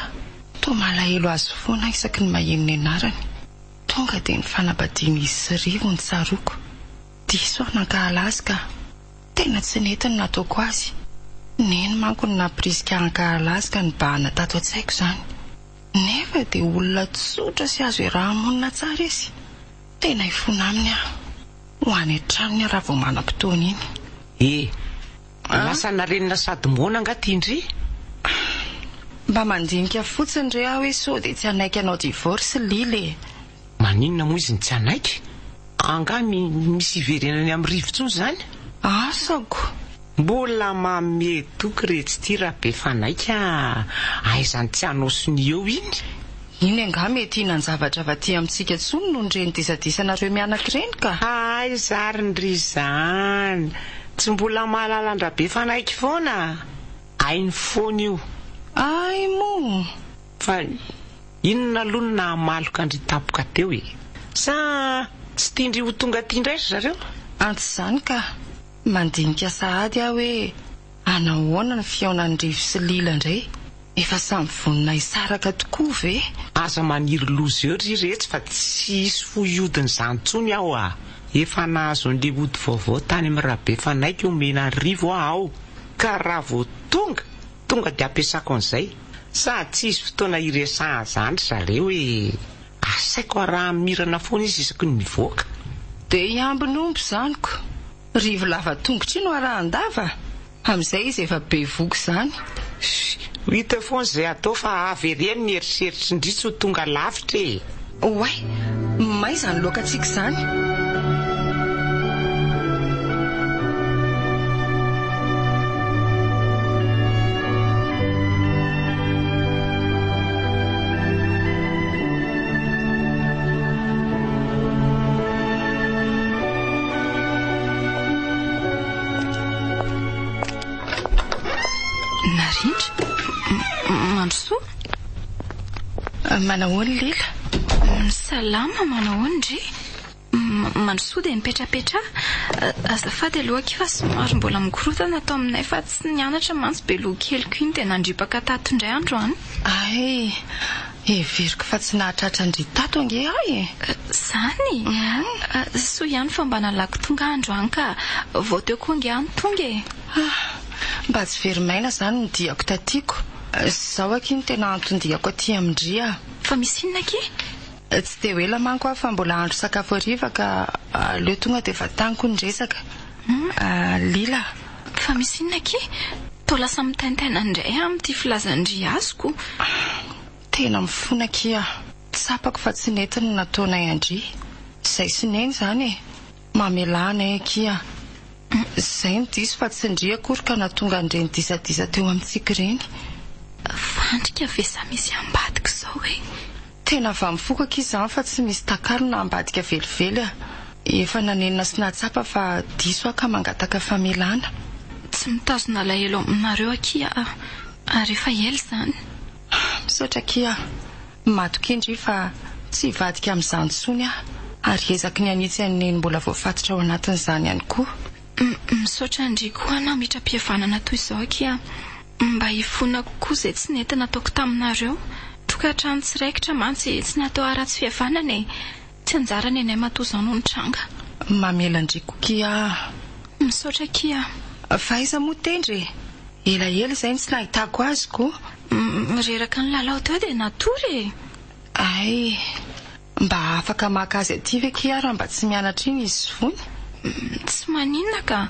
to malahelo azo foana isaky ny maheno ny anarany. Tonga dia ny fanabadiany izy sy rivo ny tsaroko. Diso nankahalazy ka tena tsy netiny nataoko azy. Neny manko ny namprisika ankahalazy ka ny bahana tato an-tsaiko zany. Nefa dia olona tsotra sy azo raha monina tsara izy. Tena ifona aminy ho any an-tranony raha vao manam-potoana iny. Lasa narenina sady mona nga tindry. Mba mandinika fotsiny re aho hoe so dia tsy anaiky anao divorce lile. Maninona moa izy ny tsy anaiky? Anga misy iverenany amin'ny rivotsony zany. Asako mbola mametoky retsy ty raha be fanaika aizany tsy anao sony eo iny. Iny anga mety hinan-javatra vaty amintsika tsony noho ny reny disadisana reo mianakireny ka. Ay zary ndry zany. Tsy mbola mahalalandra be fanaiky foana. Ainy foana io. Ay mo. Fa inona aloha na hamaloka andry tapoka teo sa tsy tindry ho tonga tindray zareo? Antsy zany ka mandinika sahady aho hoe anahoana ny fiaonan'ny rivo sy lila indray. Efa samy vonina isaraka tokoa ve? Aza maniry loza eo ry retsy fa tsy isy foiodiny zany tsony aho efa nahazo ny ody vaovao tany amin'ny rabe fanaiky omena rivo aho ka raha vao tonga dia ampiasako an'izay sady tsisy fotoana iresahana zany zareo hoe asaiko raha mirana foana izy isaky ny mivoaka dia iambinombo zaniko rivo lava tongotra ino arahan-dava amin'izay izy efa be voky zany hita foana izay atao fa avy ereny ny eritreritry indrisy ho tonga lavitra e oay may zany lokatsika zany manahoany Lila? Salama manahoany ndry? Mandrosoa dia mipetrapetra azafady aloha fa somary mbola mikorotana atao aminay fa tsy nianatra mantsy be loha keliko iny dia nandripaka tato indray andro any. Ay, everiko fa tsy nahatratra andry tato ange ay. Zany? Soa ihany fa mba nalako tonga andro any ka vao teo koa ange any tonga e. Mba tsy very maina zany ny diako tatiako. Zaho aky ny tena antondiako aty amindria. Fa misy inona ke? Tsy dia hoe lamanko aho fa mbola andro sakafo hariva ka aleo tonga dia efa taniko ny resaka. Lila. Fa misy inona ke? Tao lasa mitaintaina indray amin'ity filazandry azoko. Tena mifona kia. Tsapako fa tsy netiny nataonay andry. Izay sineny zany e. Mamelanay kia. Izay ny diso fa tsy ndry akory ka natonga andreny disadisa teo amintsika ireny. Fandrika vesa misy ambadika izao e. Tena va mifokaka izany fa tsy misy takalo na ambadika velively. Efa nanenina sy nahatsapa fa diso aka mangataka famelana. Tsy mitazona alahelo aminareo akia rehefa ela zany. Misaotra kia. Matoky indry fa tsy vadika amin'izany tsony ary ezaky ny anitsy aneny mbola voafatotra ao anatin'izany ihany koa. Misaotra indry koa na mitra-pihavanana toy izao akia mba hifona kokoa izay tsy nety nataoko taminareo. Tokantrano tsiraikitra mantsy tsy natao ara-tsy fihavanana e. Tsy anjara ny anay matoa izao no nitranga. Mamela indriko kia. Misaotra kia. Fa iza moa tendry? Elaela izay tsy nahitako azy koa. Reraka ny lalao teo dia natory e. Ay, mba afaka maka azy aty ve kia raha mba tsy mianatra iny izy fony? Tsy maninona ka.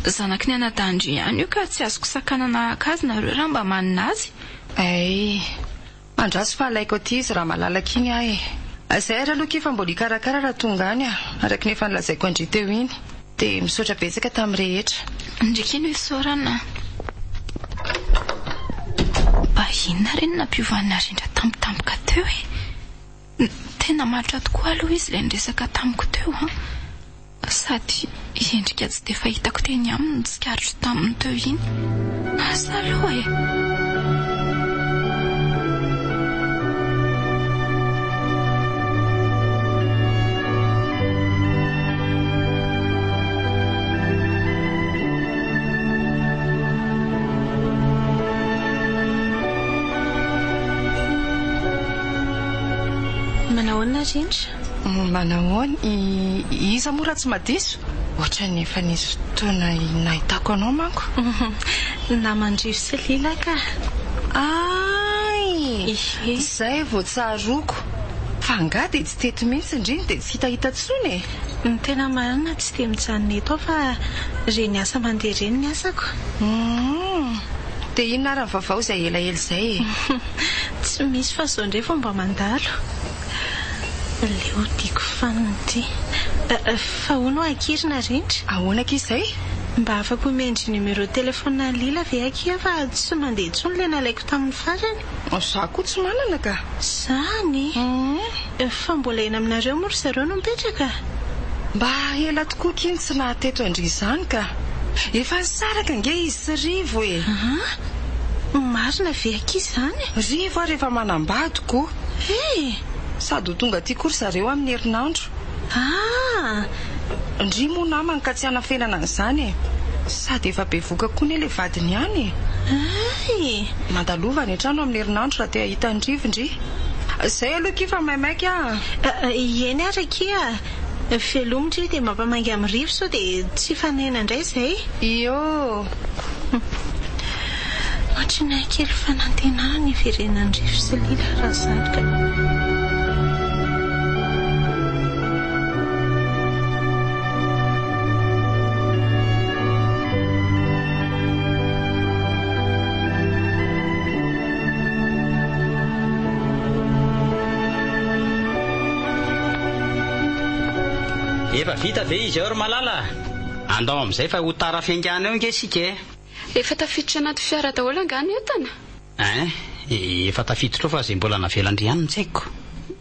Zanaky ny anadandry ihany io ka tsy azoko sakanana akazy nareo raha mba manina azy. Ay, andraso fa alaiko aty izy raha malalaka iny ahy. Izay ary aloha kifa mbola hikarakara raha tonga any araka ny efa nilazaiko andry teo iny. Dia misaotra betsaka tamin'ny rehetra. Ndriky ino isaorana. Inona reny nampiovanina rindra tampotampoka teo e. Tena matra tokoa aloha izy ilay niresaka tamiko teo sady endrika tsy dia fahitako teny aminy ny tsikaritro taminy teo iny. Asa aloha e. Manahoana rindra? Manahoana iza mora tsy madiso? Ohatra ny efa nisy fotoana nahitako anao manko. Namandrivo sy Lila ka. Ay, izay vao tsaroko. Fa nga dia tsy teto mihitsy indriny dia tsy hitahita tsony e. Ny tena marina tsy dia mijanona eto fa reny asa mandeha reny ny asako. Dia inona ary ny vaovao izay elaela izay e? Tsy misy fa izao indray fomba mandalo. Leo diako fanity. Fa hono akirina rindra? Ahoana k'izay? Mba afaka omendry numero telefona Lila ve akia fa tsy mandeha intsony ilay nalaiko tamin'ny farany. Za koa tsy manana ka. Zany? Fa mbola eny aminareo moa ry zareo no mipetraka? Mba ela tokoa kiny tsy nahateto andry izany ka. Efa nisaraka nge izy sy Rivo e. Marina ve akia izany? Rivo ary efa manambadiko. Sady ho tonga aty kory zareo amin'ny herinandro. Ndry moa namany ka tsy hanafenana an'izany e. Sady efa be voka koa ny ilay vadiny ihany e. Mandalova ny trano amin'ny herinandro raha te ahita ny Rivo ndry. Izay aloha kifa maimaiky eny ara kia. Fialomitra dia mampamangy amin'ny rivo sao dia tsy fanena indray izay. Io ohatrany kely fanantenana ny firenan'ny rivo sy Lila raha zandrika. Efa vita ve izy eo malala? Andao amin'izay fa ho tara fiangana eo nge sika. Efa tafiditra anaty fiara daholo angany entana? Efa tafiditra fa izay mbola navelany ihany tsaiko.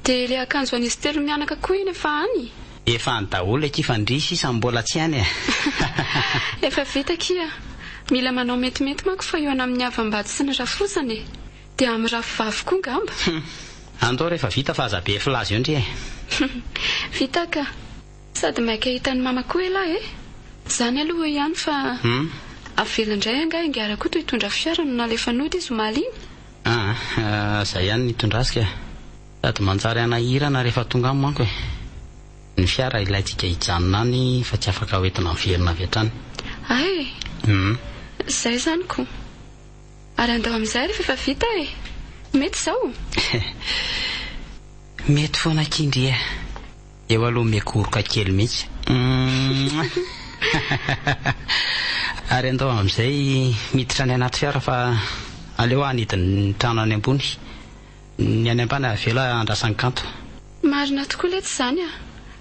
Dia ilay akanjo an'izy telo mianaka koa iny efa any? Efa any daholo kifandrisy isa mbola tsy any. Efa vita kia. Mila manao metimety manko fa eo ana amin'ny avam-bady sy ny rafosany. Dia amin'ny rafovavy koa ngamba. Andao rehefa vita fa aza be filazy eo ndre. Vita ka. Sady maika hitan'ny mama koa elahy Zany aloha ihany fa avelindray anga ingara koa toy hitondra fiara no nalefanody izy maliny. Zay ihany nitondrasika. Sady manjary anahirana rehefa tonga amin'ny manko ny fiara ilaitsika hijanona any fa tsy afaka hoentina miverina avy hatrany. Zay zany koa. Ary andao amin'izay rehefa efa vita mety zao. Mety foana kindry eo aloha mekoroka kely mihitsy. Ary andao amin'izay miditra any anaty fiara fa aleo anidiny trano any ambony. Ny any ambany avela andrasany kanto. Marina tokoa lety zany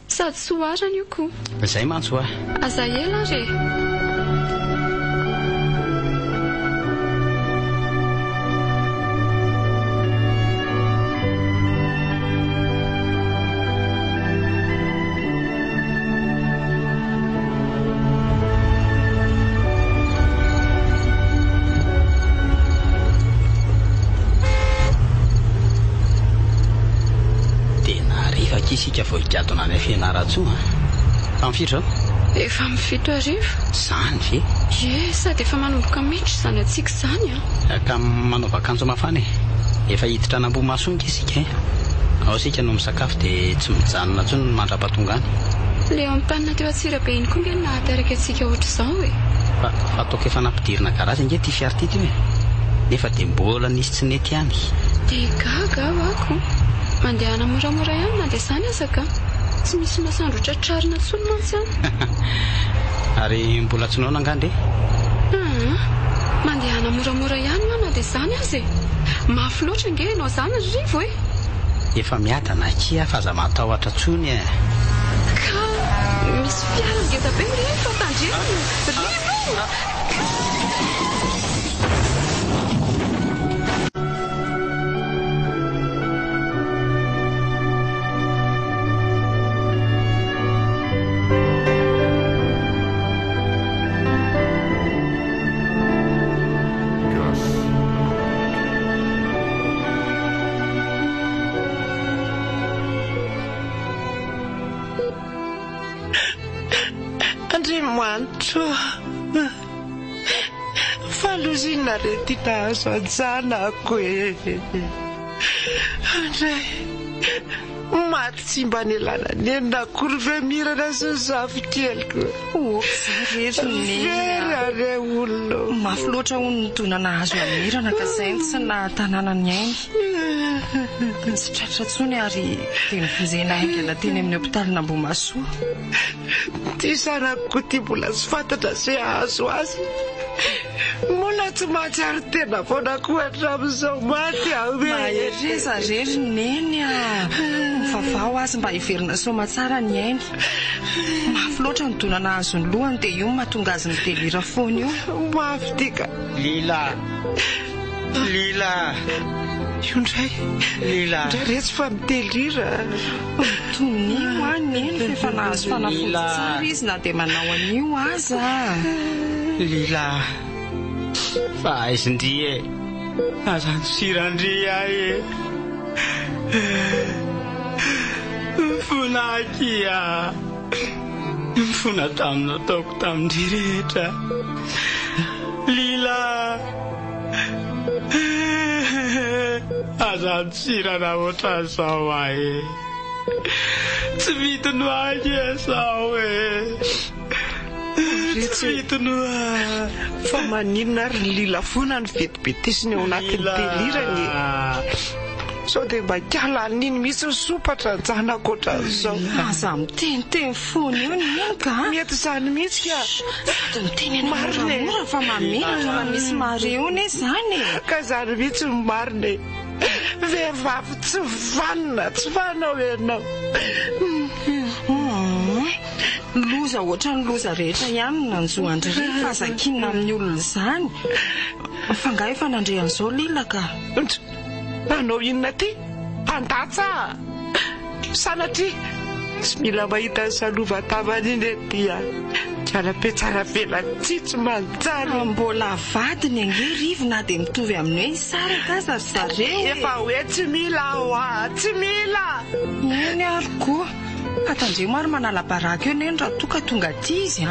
sady soarana io koa. Zay mantsy aza ela re. Isika vao higadona any fianaratsoa. Famifitra efa mifito arivo. Zany ve? Sady efa manomboka miditra zany atsika zany ka manaova akanjo mafana efa hiditra an'Ambohimasonga isika ao sika no misakafo dia tsy mijanona intsony ny mandra-patongany. Le ampanina teo Atsirabe iny koa nge nahateraka antsika ohatr'izao fa toka efa nampidirina garazy nge ty fiara ty nefa dia mbola nisy tsy nety ihany. Dia gaga ako mandehana moramora ihany na dia zany azaka tsy misy masandro tratrarina tsony mantsy ihany. Ary mbola tsy noana angandre? Mandehana moramora ihany na dia zany azy mafy loatra nge ianao zany rivo efa miadana kia fa aza matahotra tsony ka misy fiara ngeza be rehefa tandremo rivo. Faluzina retita sodzana kwe Andrai matsimba nelana nenda kurve mirana zazavy kelko Vera re ollo mafy loatra hono tonana azo amirana ka zay tsy na tanàna ny ainy tsy tratra tsony ary dia nifonjena haingana teny amin'ny hôpitaly Ambohimasoa. Ty sanako ty mbola tsy fantatra izay ahazo azy mbola tsy mahatsiaro tena foana koa hatramin'izao maty mahereza rery neny mivavao azy mba hiverina soma tsara ny ainy. Mafy loatra ny donana azo ny lohany dia io mahatonga azy midelira foana io. Mafy tika Lila io ndray retsy fa mitelira tonio any fefa nahazo fanafody tsara izy na dia manao an'io aza. Lila fa aizindri azany sirandri ahy mifona akia mifona tamina ataoko tamindry rehetra. Lila azany sirana ohatran'izao ahy tsy vitiny aky sao tsy vitiny fa maninona ary lila foana ny vetibetesiny ao anatin'ny delirany sao dia mba kalan'iny misy sopatra janako ohatran'izao. Aza miteniteny foana io neny ka mety izany mihitsy ka miteny marina fa mamelatra na misy mareony izany ka izany mihitsy ny marina vehivavy tsy vanao ianao loza ohatra ny loza rehetra ihany nanjoandry fa zakina amin'ny olona izany fa nga efa nandrean'izao lila ka nanao inona ty andatsa sanatria tsy mila mahita ny salova-tavan'iny etya kiala-petsara vela tsitsy manjary mbola vadiny ange rivona dia mitovy amin'ny hoe sara ka zareo efa hoe tsy mila tsy mila eny ary koa atandremo ary manala-baraka eo neny raha toka tonga aty izy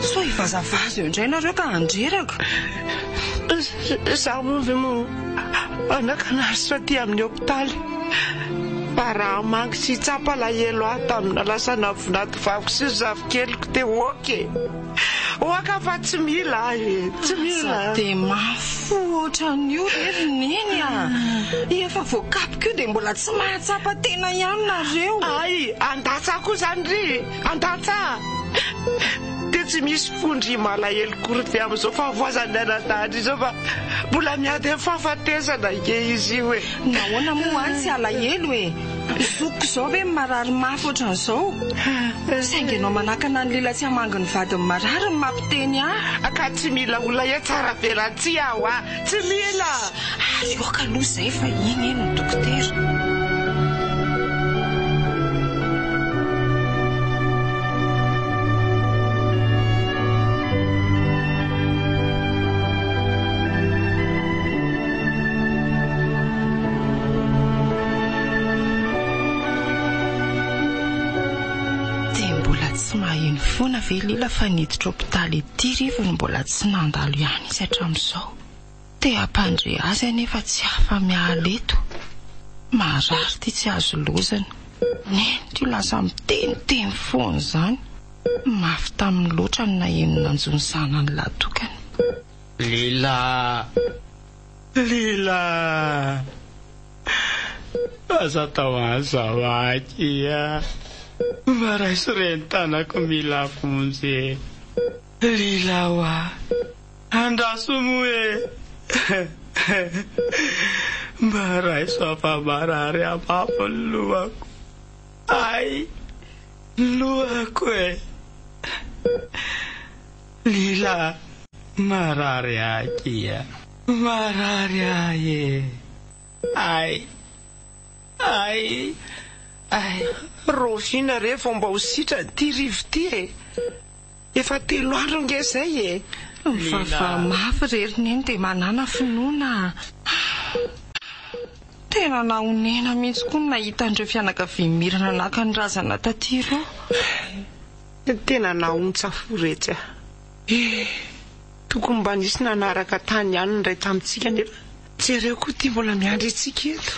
so ivazavazy eo indray nareo ka andreraka zaho movy mo anakanazy fa ty amin'ny hôpitaly fa raha mangy sy tsapa lahelo aho tamina lasa navinato vaviko sy zavikeliko dia oka fa tsy mila tsy mila dia mafo ohatran'io rery neny efa voakapiko io dia mbola tsy mahatsapa tena ihany nareo ay andatsa koa zany ry andatsa dia tsy misy fondry malahelo kory amin'izao fa voazany anadahatra izao fa mbola miady amin'ny fahafatesana ke izy io nahoana moa any tsy alahelo zoko izao hoe marary mafy ohatran'izao saingy ianao manakana ny lila tsy hamangy ny vadiny marary ny mampiteny ka tsy mila olona tsara velantsy aho tsy mila ary oka aloha izay fa iny ny dokotera foana ve lila fa niditra hôpitaly ety rivony mbola tsy nandalo ihany izy hatramin'izao dia ampandre azy anefa tsy hafa miala eto marary ty tsy azo lozana neny tyo lasa miteniteny foana izany mafy tamin'ny loatra ny naheno nanjony zanany latokany lila aza tao an'izao aky maray sorentanako mila fonjy lila andaso moe maray soafa marary amapy ny lohako ay lohako lila marary akia marary ay rofina re fomba ho sitra ty rivo ty efa 3 andro nge zay fa mafy rery neny dia manana finoana tena nahonena mihitsy koa nahita andreo fianakavimirana naka ny razana tatiro tena nahontsa foretsy tokony mba nisy nanaraka tany ihany ndray tamintsika nefa jereo koa ty mbola miandry itsika eto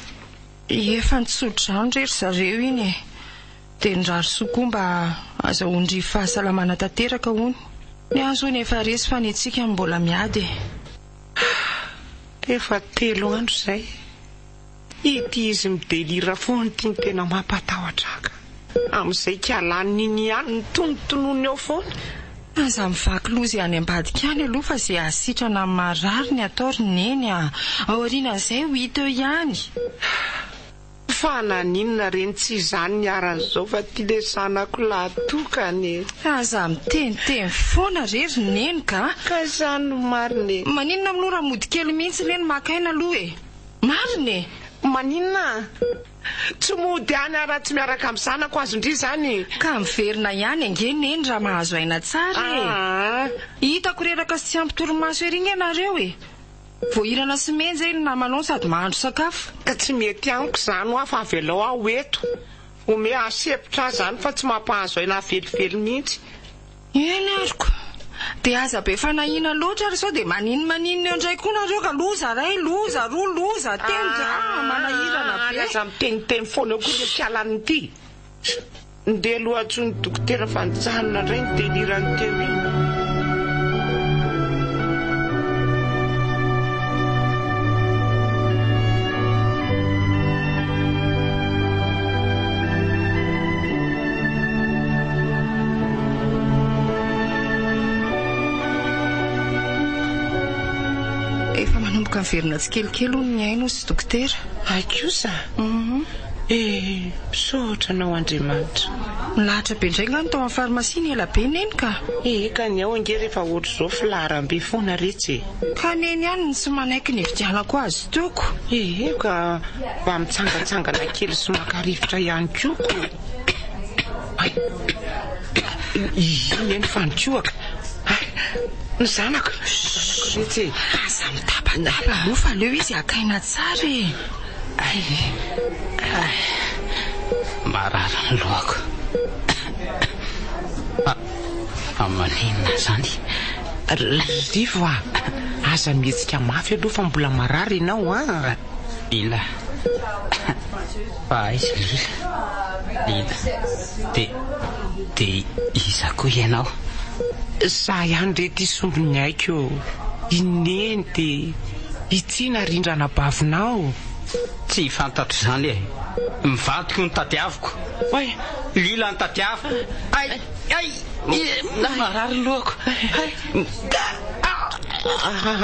efa nitsodrano rery zareo iny dia nyrary sokoa mba azahoandry fahasalamana tanteraka hony ny azony efa resy fa nitsika mbola miady efa 3 andro zay ity izy midelira foana ty ny tena mampatahotraka amin'izay kialan'iny ihany ny tonotonony ao foana aza mivaky lozy any ambadika any aloha fa izay asitrana marary ny ataory neny aorianan'izay ho hita eo ihany fa naninona reny tsy izany niaran'izao fa ty le zanako latokany aza miteniteny foana rery neny ka izany marine maninona minora mody kely mihitsy reny makaina aloha marine maninona tsy mody any raha tsy miaraka amin'ny zanako azondry izany ka miverina ihany ange neny raha mahazo aina tsara hitako reraka sy tsy ampitoromaso eriny ianareo voahirana sy menja iny namanao sady mahandro sakafo ka tsy mety amiko izany ho afa avelao aho eto ome asepitra zany fa tsy mampahazo aina velively mihitsy eny ariko dia aza be fanahina loatra ary sao dia maninona eo indray koa nareo ka loza ray loza roa loza tendra manahirana be aza miteniteny foana eo koa le kialan'ity ndeha aloha atsony dokotera fanjanona indray ny delirany teo iny. Efa manomboka miverina tsikelikely hono ny aino sy dokotera. Aikosa? Misaotra anao Andriamanitra. Milahatra be indray ngano tao amin'ny farmasia ny ela be neny ka. Ka ny ao ange rehefa ohatr' izao filaharam-be foana retsy. Ka neny ihany sy manaiky ny evidianako azy toko. Ka mba mitsangatsangana kely sy maka-rivotra ihany koko. Iny eny fanotsoaka. Ny zanako retsy. Aza mitapatapa mofa leo izy akaina tsara e. Marara ny lohako. Maninona zany? Rivo aza mihetsika mafy aloha fa mbola marary ianao Ila. Fa aiza Lila. De iza koa ianao? Za ihany rety isombony aiko. Ineny de itsina rindrana bavinao. Tsy fantatro zany e. Mivadiko ny tadiaviko. Lila ny tadiaviko. Marary lohako.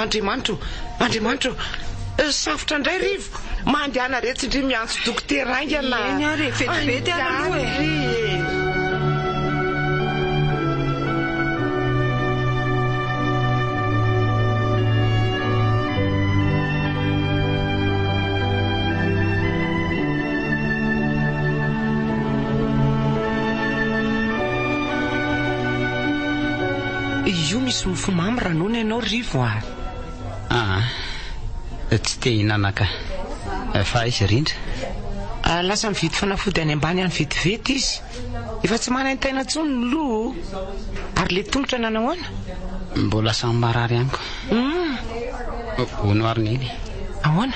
Andriamanitro, safotra indray Rivo. Mandehana retsy indry miantso dokotera aingana. Eny ary vetivety aloha e. Io misy mofo mamy ranony ianao Rivo tsy te hinanaka. Fa izy rindra lasa mividy fanafody any ambany any vetivety izy. Efa tsy manaintaina intsony ny loha. Ary le tongotra nanahoana? Mbola samy marary ihany ko. Hono ary neny. Ahoana?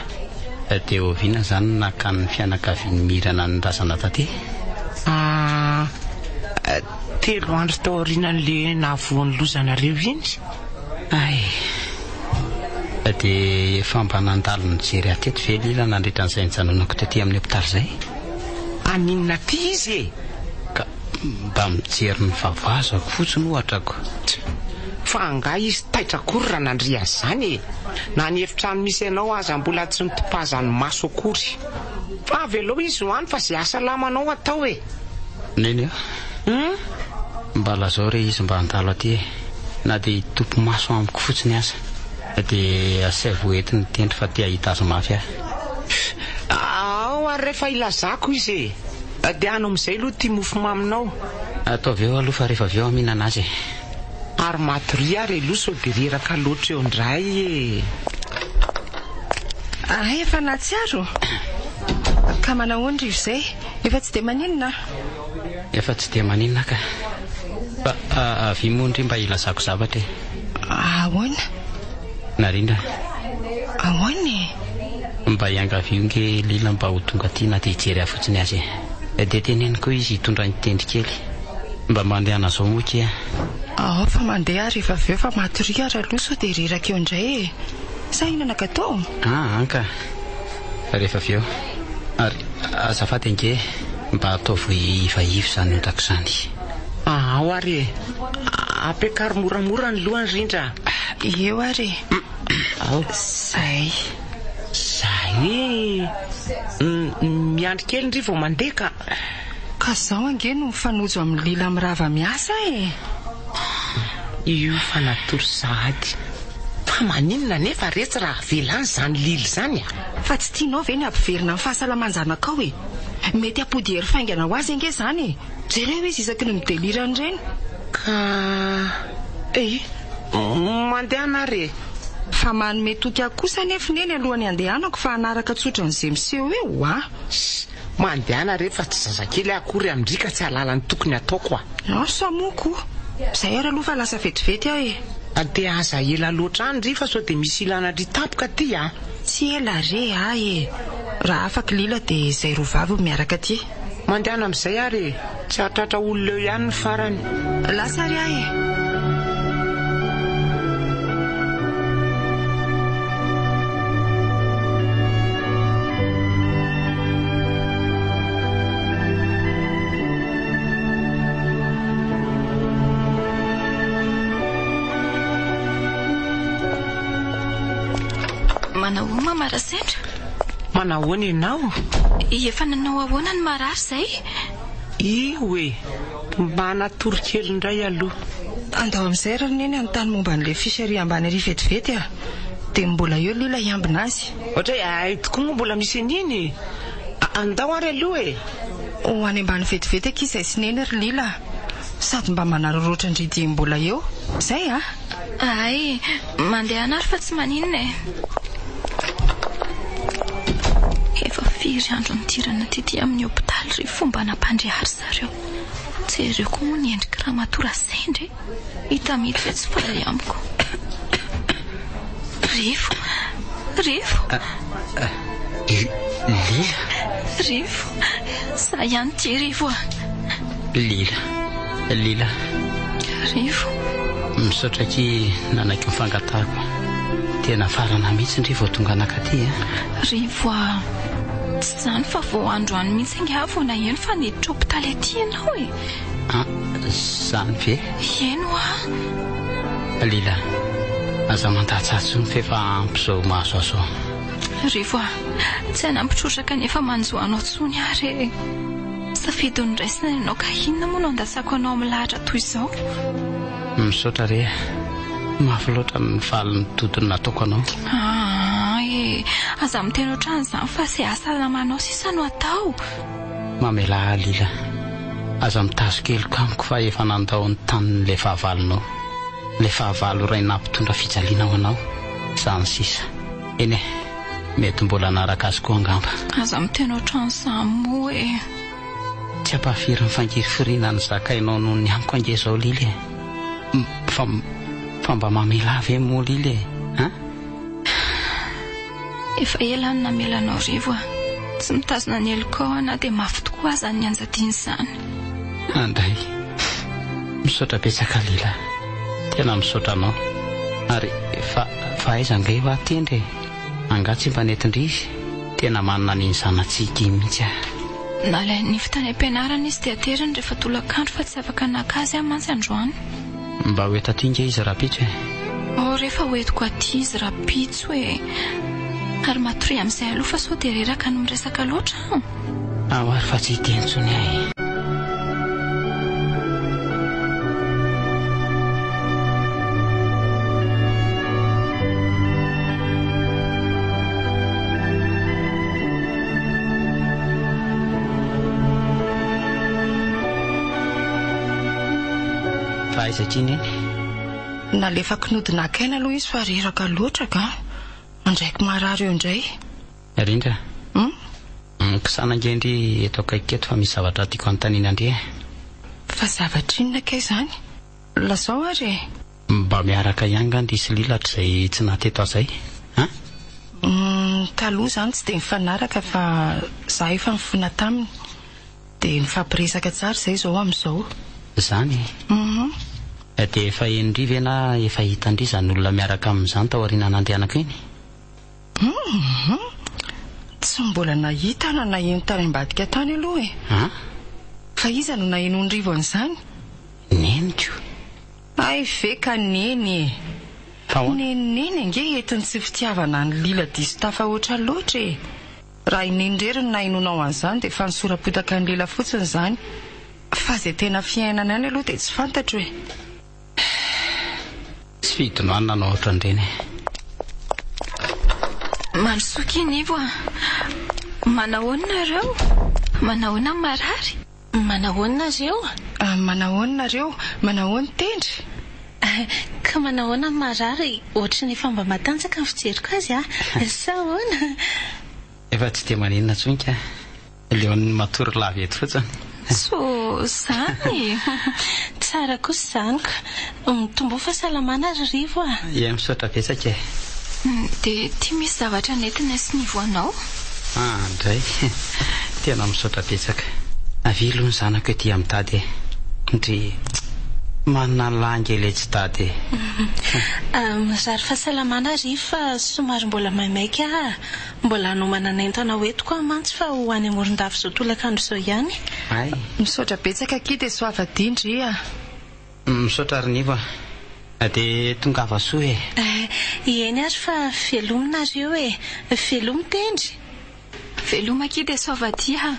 Dia oviana zany nakany fianakaviany mirana ny razana taty. 3 andro tao aorianan'le nahavoan'ny lozanareo iny. Dia efa mba nandalo ny jery ateto ve Lila nandritra n'izay nijanonako taty amin'ny hopitaly zay? Aminona ty izy e? Ka mba mijery ny vavazako fotsiny ohatrako. Fa anga izy taitra akory raha nandria zany e. Na ny efitrano misy ianao aza mbola tsy nitopazany maso akory. Fa avelo izy hoany fa zay asa lamanao atao e. Neny mba lazao re izy mba andalo aty na dia topo maso amiko fotsiny aza. Dia asay voentiny tendry fa tia hita azy mafy ary rehefa ilazako izy e. Dia ano amin'izay aloha ty mofo maminao. Ataovy eo aloha fa rehefa avy eo mihinana azy. Ary matory ary aloha sao dia reraka loatra eo indray e. Efa natsiaro. Ka manahoana Rivo izay? Efa tsy dia maninona? Efa tsy dia maninona ka. Fa avy mondry mba ilazako zavatra e. Ahoana? Narindra. Ahoana? Mba hiangavionge Lila mba ho tonga aty na dia hijery afotsiny azy. Dia teneny koa izy hitondra ny tendry kely. Mba mandehana zao moky fa mandeha rehefa avy eo fa matory ary aloha sao dia reraka eo indray e. Sa inona ka tao? Anka. Rehefa avy eo. Ary azafady ange mba ataovy ivaiva zany ontako izany. Ao ary e. Ampiakary moramora ny lohany rindra. Eo ary. Zay miandry kely ndry vao mandeha ka zao ange no mifanojo amin'ny Lila mirava miasa e. Io fa natory sahady. Fa maninona nefa retsy raha velany zany Lila zany Fa tsy tianao ve ny ampiverina amin'ny fahasalaman-janakao e. Mety apody hery faingana ho azy ange zany e. Jereo izy isaky ny midelirany ireny. Mandeha anare. Fa manome toky kosa nefa neny alohany andehanako fa hanaraka tsotra n'izay miseho eo Mandeha anare fa tsy zazakely akory amindrika tsy halala ny tokony ataoko samoko. Zay ary aloha fa lasa vetivety aho e. Dia aza ela loatra any ry fa sao dia misy ilana ry tapoka ty Tsy ela re e. Raha afaka Lila dia zay roa vavy miaraka aty. mandehana amin'izay ary tsy hatratra olona eo ihany ny farany. Lasa ry ahy manao marasendra manahoana ianao? Efa nanao ahoana ny marary zay? Hoe mbana torokely indray aloha. andao amin'izay raha neny anontany momba an'ilay fiseria ambany ary vetivety dia mbola eo lila iambina azy. Ohatra tokoa moa mbola misy aniny. Andao ary aloha ho any ambany vetivety aky izay sy neny ry lila sady mba manaroroatra indridy mbola eo zay ay mandeha anary fa tsy maninona efa firy andro nitirana tety amin'ny hôpitaly ry fomba nampandrehary zareo tsy ireo koa moa niendrika raha matora sendry hita mity fa tsy faly amiko. Rivo Lila Rivo za ihany ty Rivo Lila Rivo misaotra ky nanaky mifangatako tena farana mihitsy ndry vao tonga anakaty Rivo tsy zany fa vao androany mihitsy inga vao naheno fa niditra hôpitaly ety ianao zany ve? Eno Lila aza mandatsatso ny fefa ampy zao mahasoaso. Rivo tsy anampitrotraka nefa manjoanao tsony ary safidy ny raisina ianao ka inona moa no andasako anao milahatra toy izao? Misaotra re mafy loatra ny faly ny totony nataoko anao. Aza miteny ohatrany izany fa sy ahasalamanao sisa no atao. Mamela Lila aza mitazo keliko amiko fa efa nandao ny tanin'ilay fahavalonao, ilay fahavalo ray nampitondra fijaliana ho anao zany sisa. Eny mety mbola naraka azy koa angamba. Aza miteny ohatrany izany moa tsy ampahafiry ny fangirifiriana ny zakainao noho ny amiko ange zao Lila fa mba mamela ve moa Lila efa ela ny namelanao Rivo tsy mitazona ny elikao na dia mafy tokoa aza ny anjadiany izany. Andray misaotra betsaka Lila tena misaotra anao ary fa aiza ngay ho atendry anga tsy mba netindrizy tena manana n'iny zanatsika mihitsy nalay ny fitany am-pianarana izy dia ateriny rehefa tolakandro fa tsy afaka nakazy mantsy androany. Mba hoe tatinga izy rapitso rehefa hoetiko aty izy rapitso ary matory amin'izay aloha fa sao dia reraka no miresaka loatra ary fa tsy hitentsony ahy. Aizatriny nalefaka nodina akaina aloha izy fa reraka loatra ka andraiky marary eo indray. Rindra kisanangendry eto akaiketo fa misy zavatra tiako anontaniana andre. Fa zavatra inona kay zany? Lazao ary mba miaraka ihany ngandry sy Lilatra izay tsy nateto azay taloha zany tsy dia mifanaraka fa za efa mifona taminy dia mifampiresaka tsara izay zao amin'izao zany dia efa endrive na efa hitandry zany olona miaraka amin'izany tao aoriana nandehanako iny? Tsy mbola nahita na naheno tany ambadika tany aloha fa iza no naheno ny Rivo an'izany? Neniko ay ve ka neny neneny ange entiny tsy fitiavana ny Lila diso tafa oatra loatra raha inendreriny nahenonao an'izany dia fa nisorapotaka ny Lila fotsiny zany fa zay tena fiainana any aloha dia tsy fantatro tsy fidinoanina anao ohatrandreny Mansoky Nivo manahoana ireo? Manahoana marary? Manahoana ireo? Manahoana tendry? Ka manahoana marary ohatry ny famba matanjaka ny fijeriko azy sahoana? Efa tsy dia maninona tsonka leon'ny matory lavy eto fotsiny. So zany tsara kosa zany ka mitombo fahasalamana ry Rivo ia misaotra betsaka dia tia misy zavatra nentina sy Nivo anao? Andray tena misaotra betsaka avilo ny zanako ety amin'ny tady ndry manana langa ilay tsy tady. Zary fahasalamana ry fa somary mbola maimaika mbola hanomana n'entana hoentiko mantsy fa ho any amoron-dafy zao tolakandro zao ihany. Ay, misaotra betsaka aky dia soavadindry misaotra rinivo dia tonga avasoa eny ary fa velominareo velomy tendry. Veloma aky dia soavadia.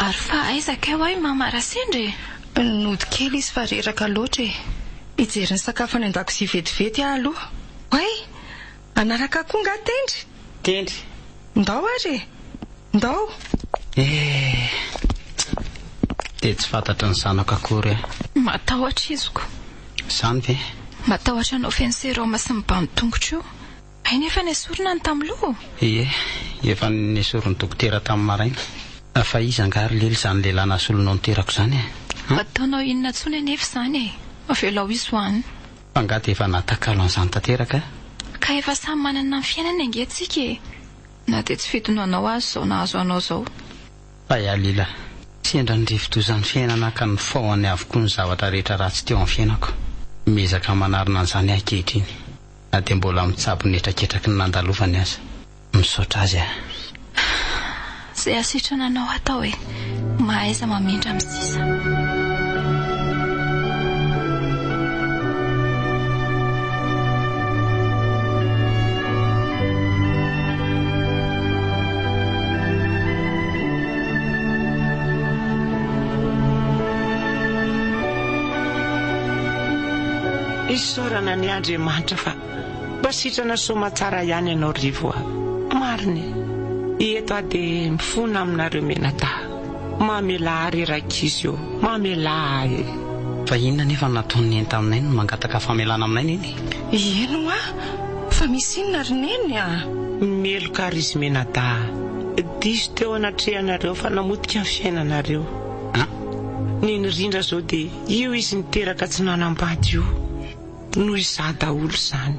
Ary fa aizaka eo mamarasendry nody kely izy fa reraka loatra ijery ny sakafo any an-dakozia vetivety aloha. Oay, anaraka koa nga tendry ndao ary ndao. dia tsy fantatra ny zanako akory matahotra iziko. Zany ve matahotra anao feny seroma sy mibamy tongotra io. Ay nefa nesorina ny tamloha. Efa nesoriny dokotera tamin'ny maraina. Fa izy angary lely zany lehilahy nasolonao niterako zany ataonao inona tsony anefa zany avelao izy hoany. Fa nga dia efa natakalo an'izany tanteraka ka efa samy manana ny fiainana angentsika na dia tsy fidonanao azy zao nahazo anao zao. fa ialila tsy endra ny rivotozan'ny fiainana ka ny faoany avokoa ny zavatra rehetra ratsy teo amin'ny fiainako. Mezaka manarina an'izany ankehitriny na dia mbola mitsabo netraketraky ny nandalovany azy. Misaotra azy izay asitrananao atao mahaiza mamindra amin'ny sisa. Isorana ny Andriamanitra fa mba sitrana soma tsara ihany ianao rivo mariny. Eto dia mifona aminareo menata mamela rerakizy io mamela fa inona nefa nataony enta aminay no mangataka famelana aminay neny. Eno fa misy inona ry neny meloka ry izy menata diso teo anatrehanareo fa namotika ny fiainanareo. Neny rindra zao dia io izy niteraka tsy nanambady io no iza daholo zany.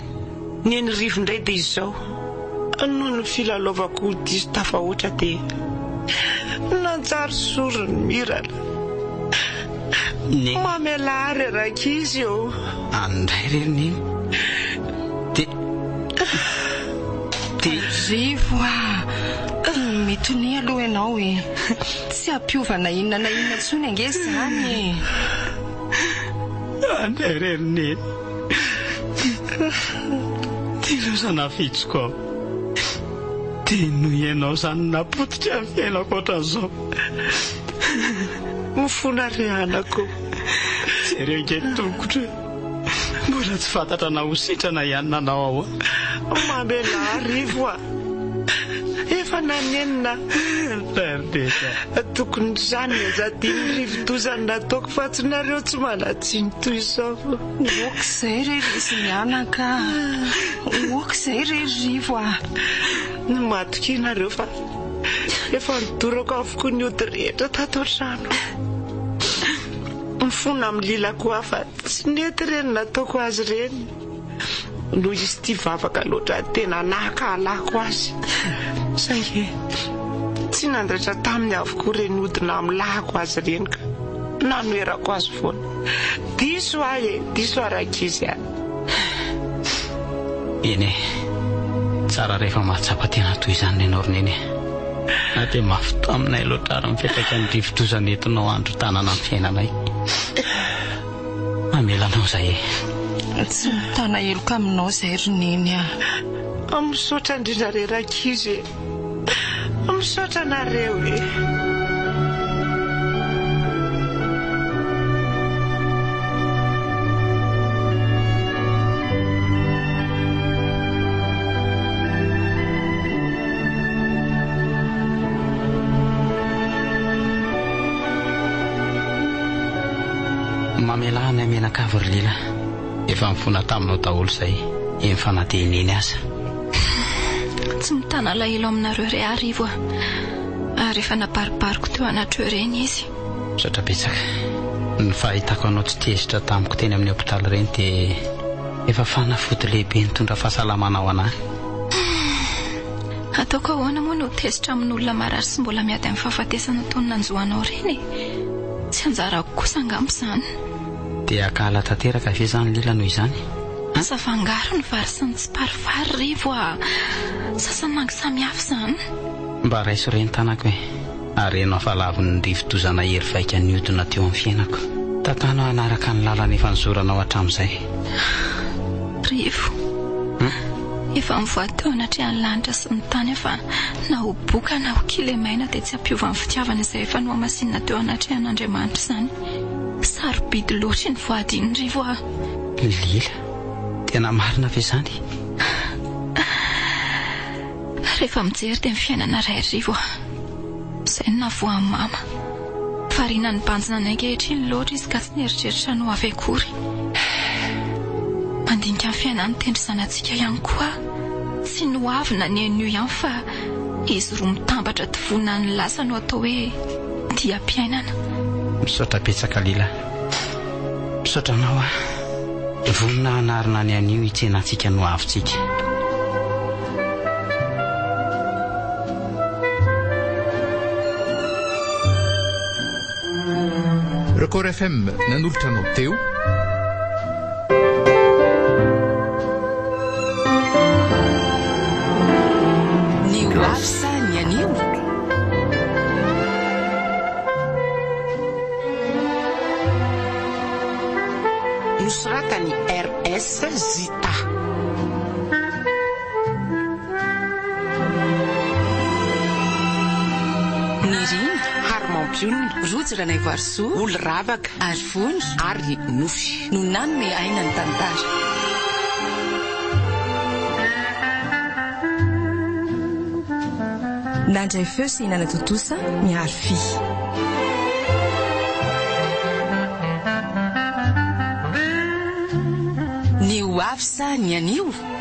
Neny rivo indray dia izao noho ny filalaovako diso tafahoatra dia nanjary sorony mirana mamela rerakizy io andray reny rivo mitony aloha ianao tsy ampiovana inona na inona tsony ange zany andray reny tirosana fitsiko dia noho ianao zany napotika ny fiainako ohatran'izao. mifona rehanako jereo nge tongotra mbola tsy fantatra na hositrana ihany nanao ao mamela rivo efa nanenina tokony zany ezadiny rivotozany nataoko fa tsy nareo tsy malatsiny toy izao. okizay rery izy mianaka okizay rery rivo matoky nareo fa efa nidorako avokoa ny ody rehetra tato an-trano. Mifona amin'ny lilako fa tsy nety reny nataoko azy reny noho izy tia vavaka loatra tena nakalako azy say tsy nandratra taminy avokoa reny odina amilahako azy reny ka nanoerako azy foana diso diso arakizy eny tsara rehefa mahatsapa tena toy izany ianao roneny na dia mafito aminay loatra ary mipetraka ny rivotozana entinao andro tanana amin'ny fiainanay. Mamelanao zay tsy mitana heloka aminao zay roneny misaotra indrindra rerakizy misaotra nareo mamelana menakavy ry lila efa mifona taminao daholo zay mifanadeny eny aza tsy mitana lahelo aminareo re arivo ary efa naparipariko teo anatreo reny izy. Misaotra betsaka ny fahitako anao tsy tezitra tamiko teny amin'ny hopitaly reny dia efa fanafody lehibe nitondra fahasalamana ao anahy. ataoko ahoana moa no tesitra amin'olona marary sy mbola miady amin'ny fahafatesana taony nanjoanao reny tsy anjarako kosa angampo izany dia akala tanteraka ve izany Lila noho izany asa fangaro ny vary sy ny tsiparivary rivo a sasanangy samihafa izany mba raiso reny tanako hoe areno afalaviny ny rivotozana hery vaika niodina teo amin'ny fiainako tatano anaraka ny lalana efa nizoranao hatramin'izay rivo efa mivoateo anatrehany lanitra sy ny tany efa na ho boka na ho kilemaina dia tsy ampiova ny fitiavana izay efa no amasinina teo anatrehan'Andriamanitra izany sarobidy loatra ny voadiny rivo a Lila tena marina ve izany rehefa mijery dia ny fiainana ray rivo izay no navoan'ny mama variana ny banjina ny ankehitriny loatra izy ka tsy nieritreritra no avy akory mandinika ny fiainany tendry zanantsika ihany koa sy no avy na ny anio ihany fa izy roa mitambatra tivona ny lasa no atao hoe dia-piainana misaotra betsaka Lila misaotra anao a vonina anarina ny anio hitsenantsika no avintsika Record FM nanolotra anao teo ny wafsa ny anio nosoratany RS Zita niriny harmampiolona rojo ranay voarisoa olo ravaka ary vony ary nofy no nanome aina ny tantara nandray feo sy hinana totosa miaro fi ny wafsa ny anio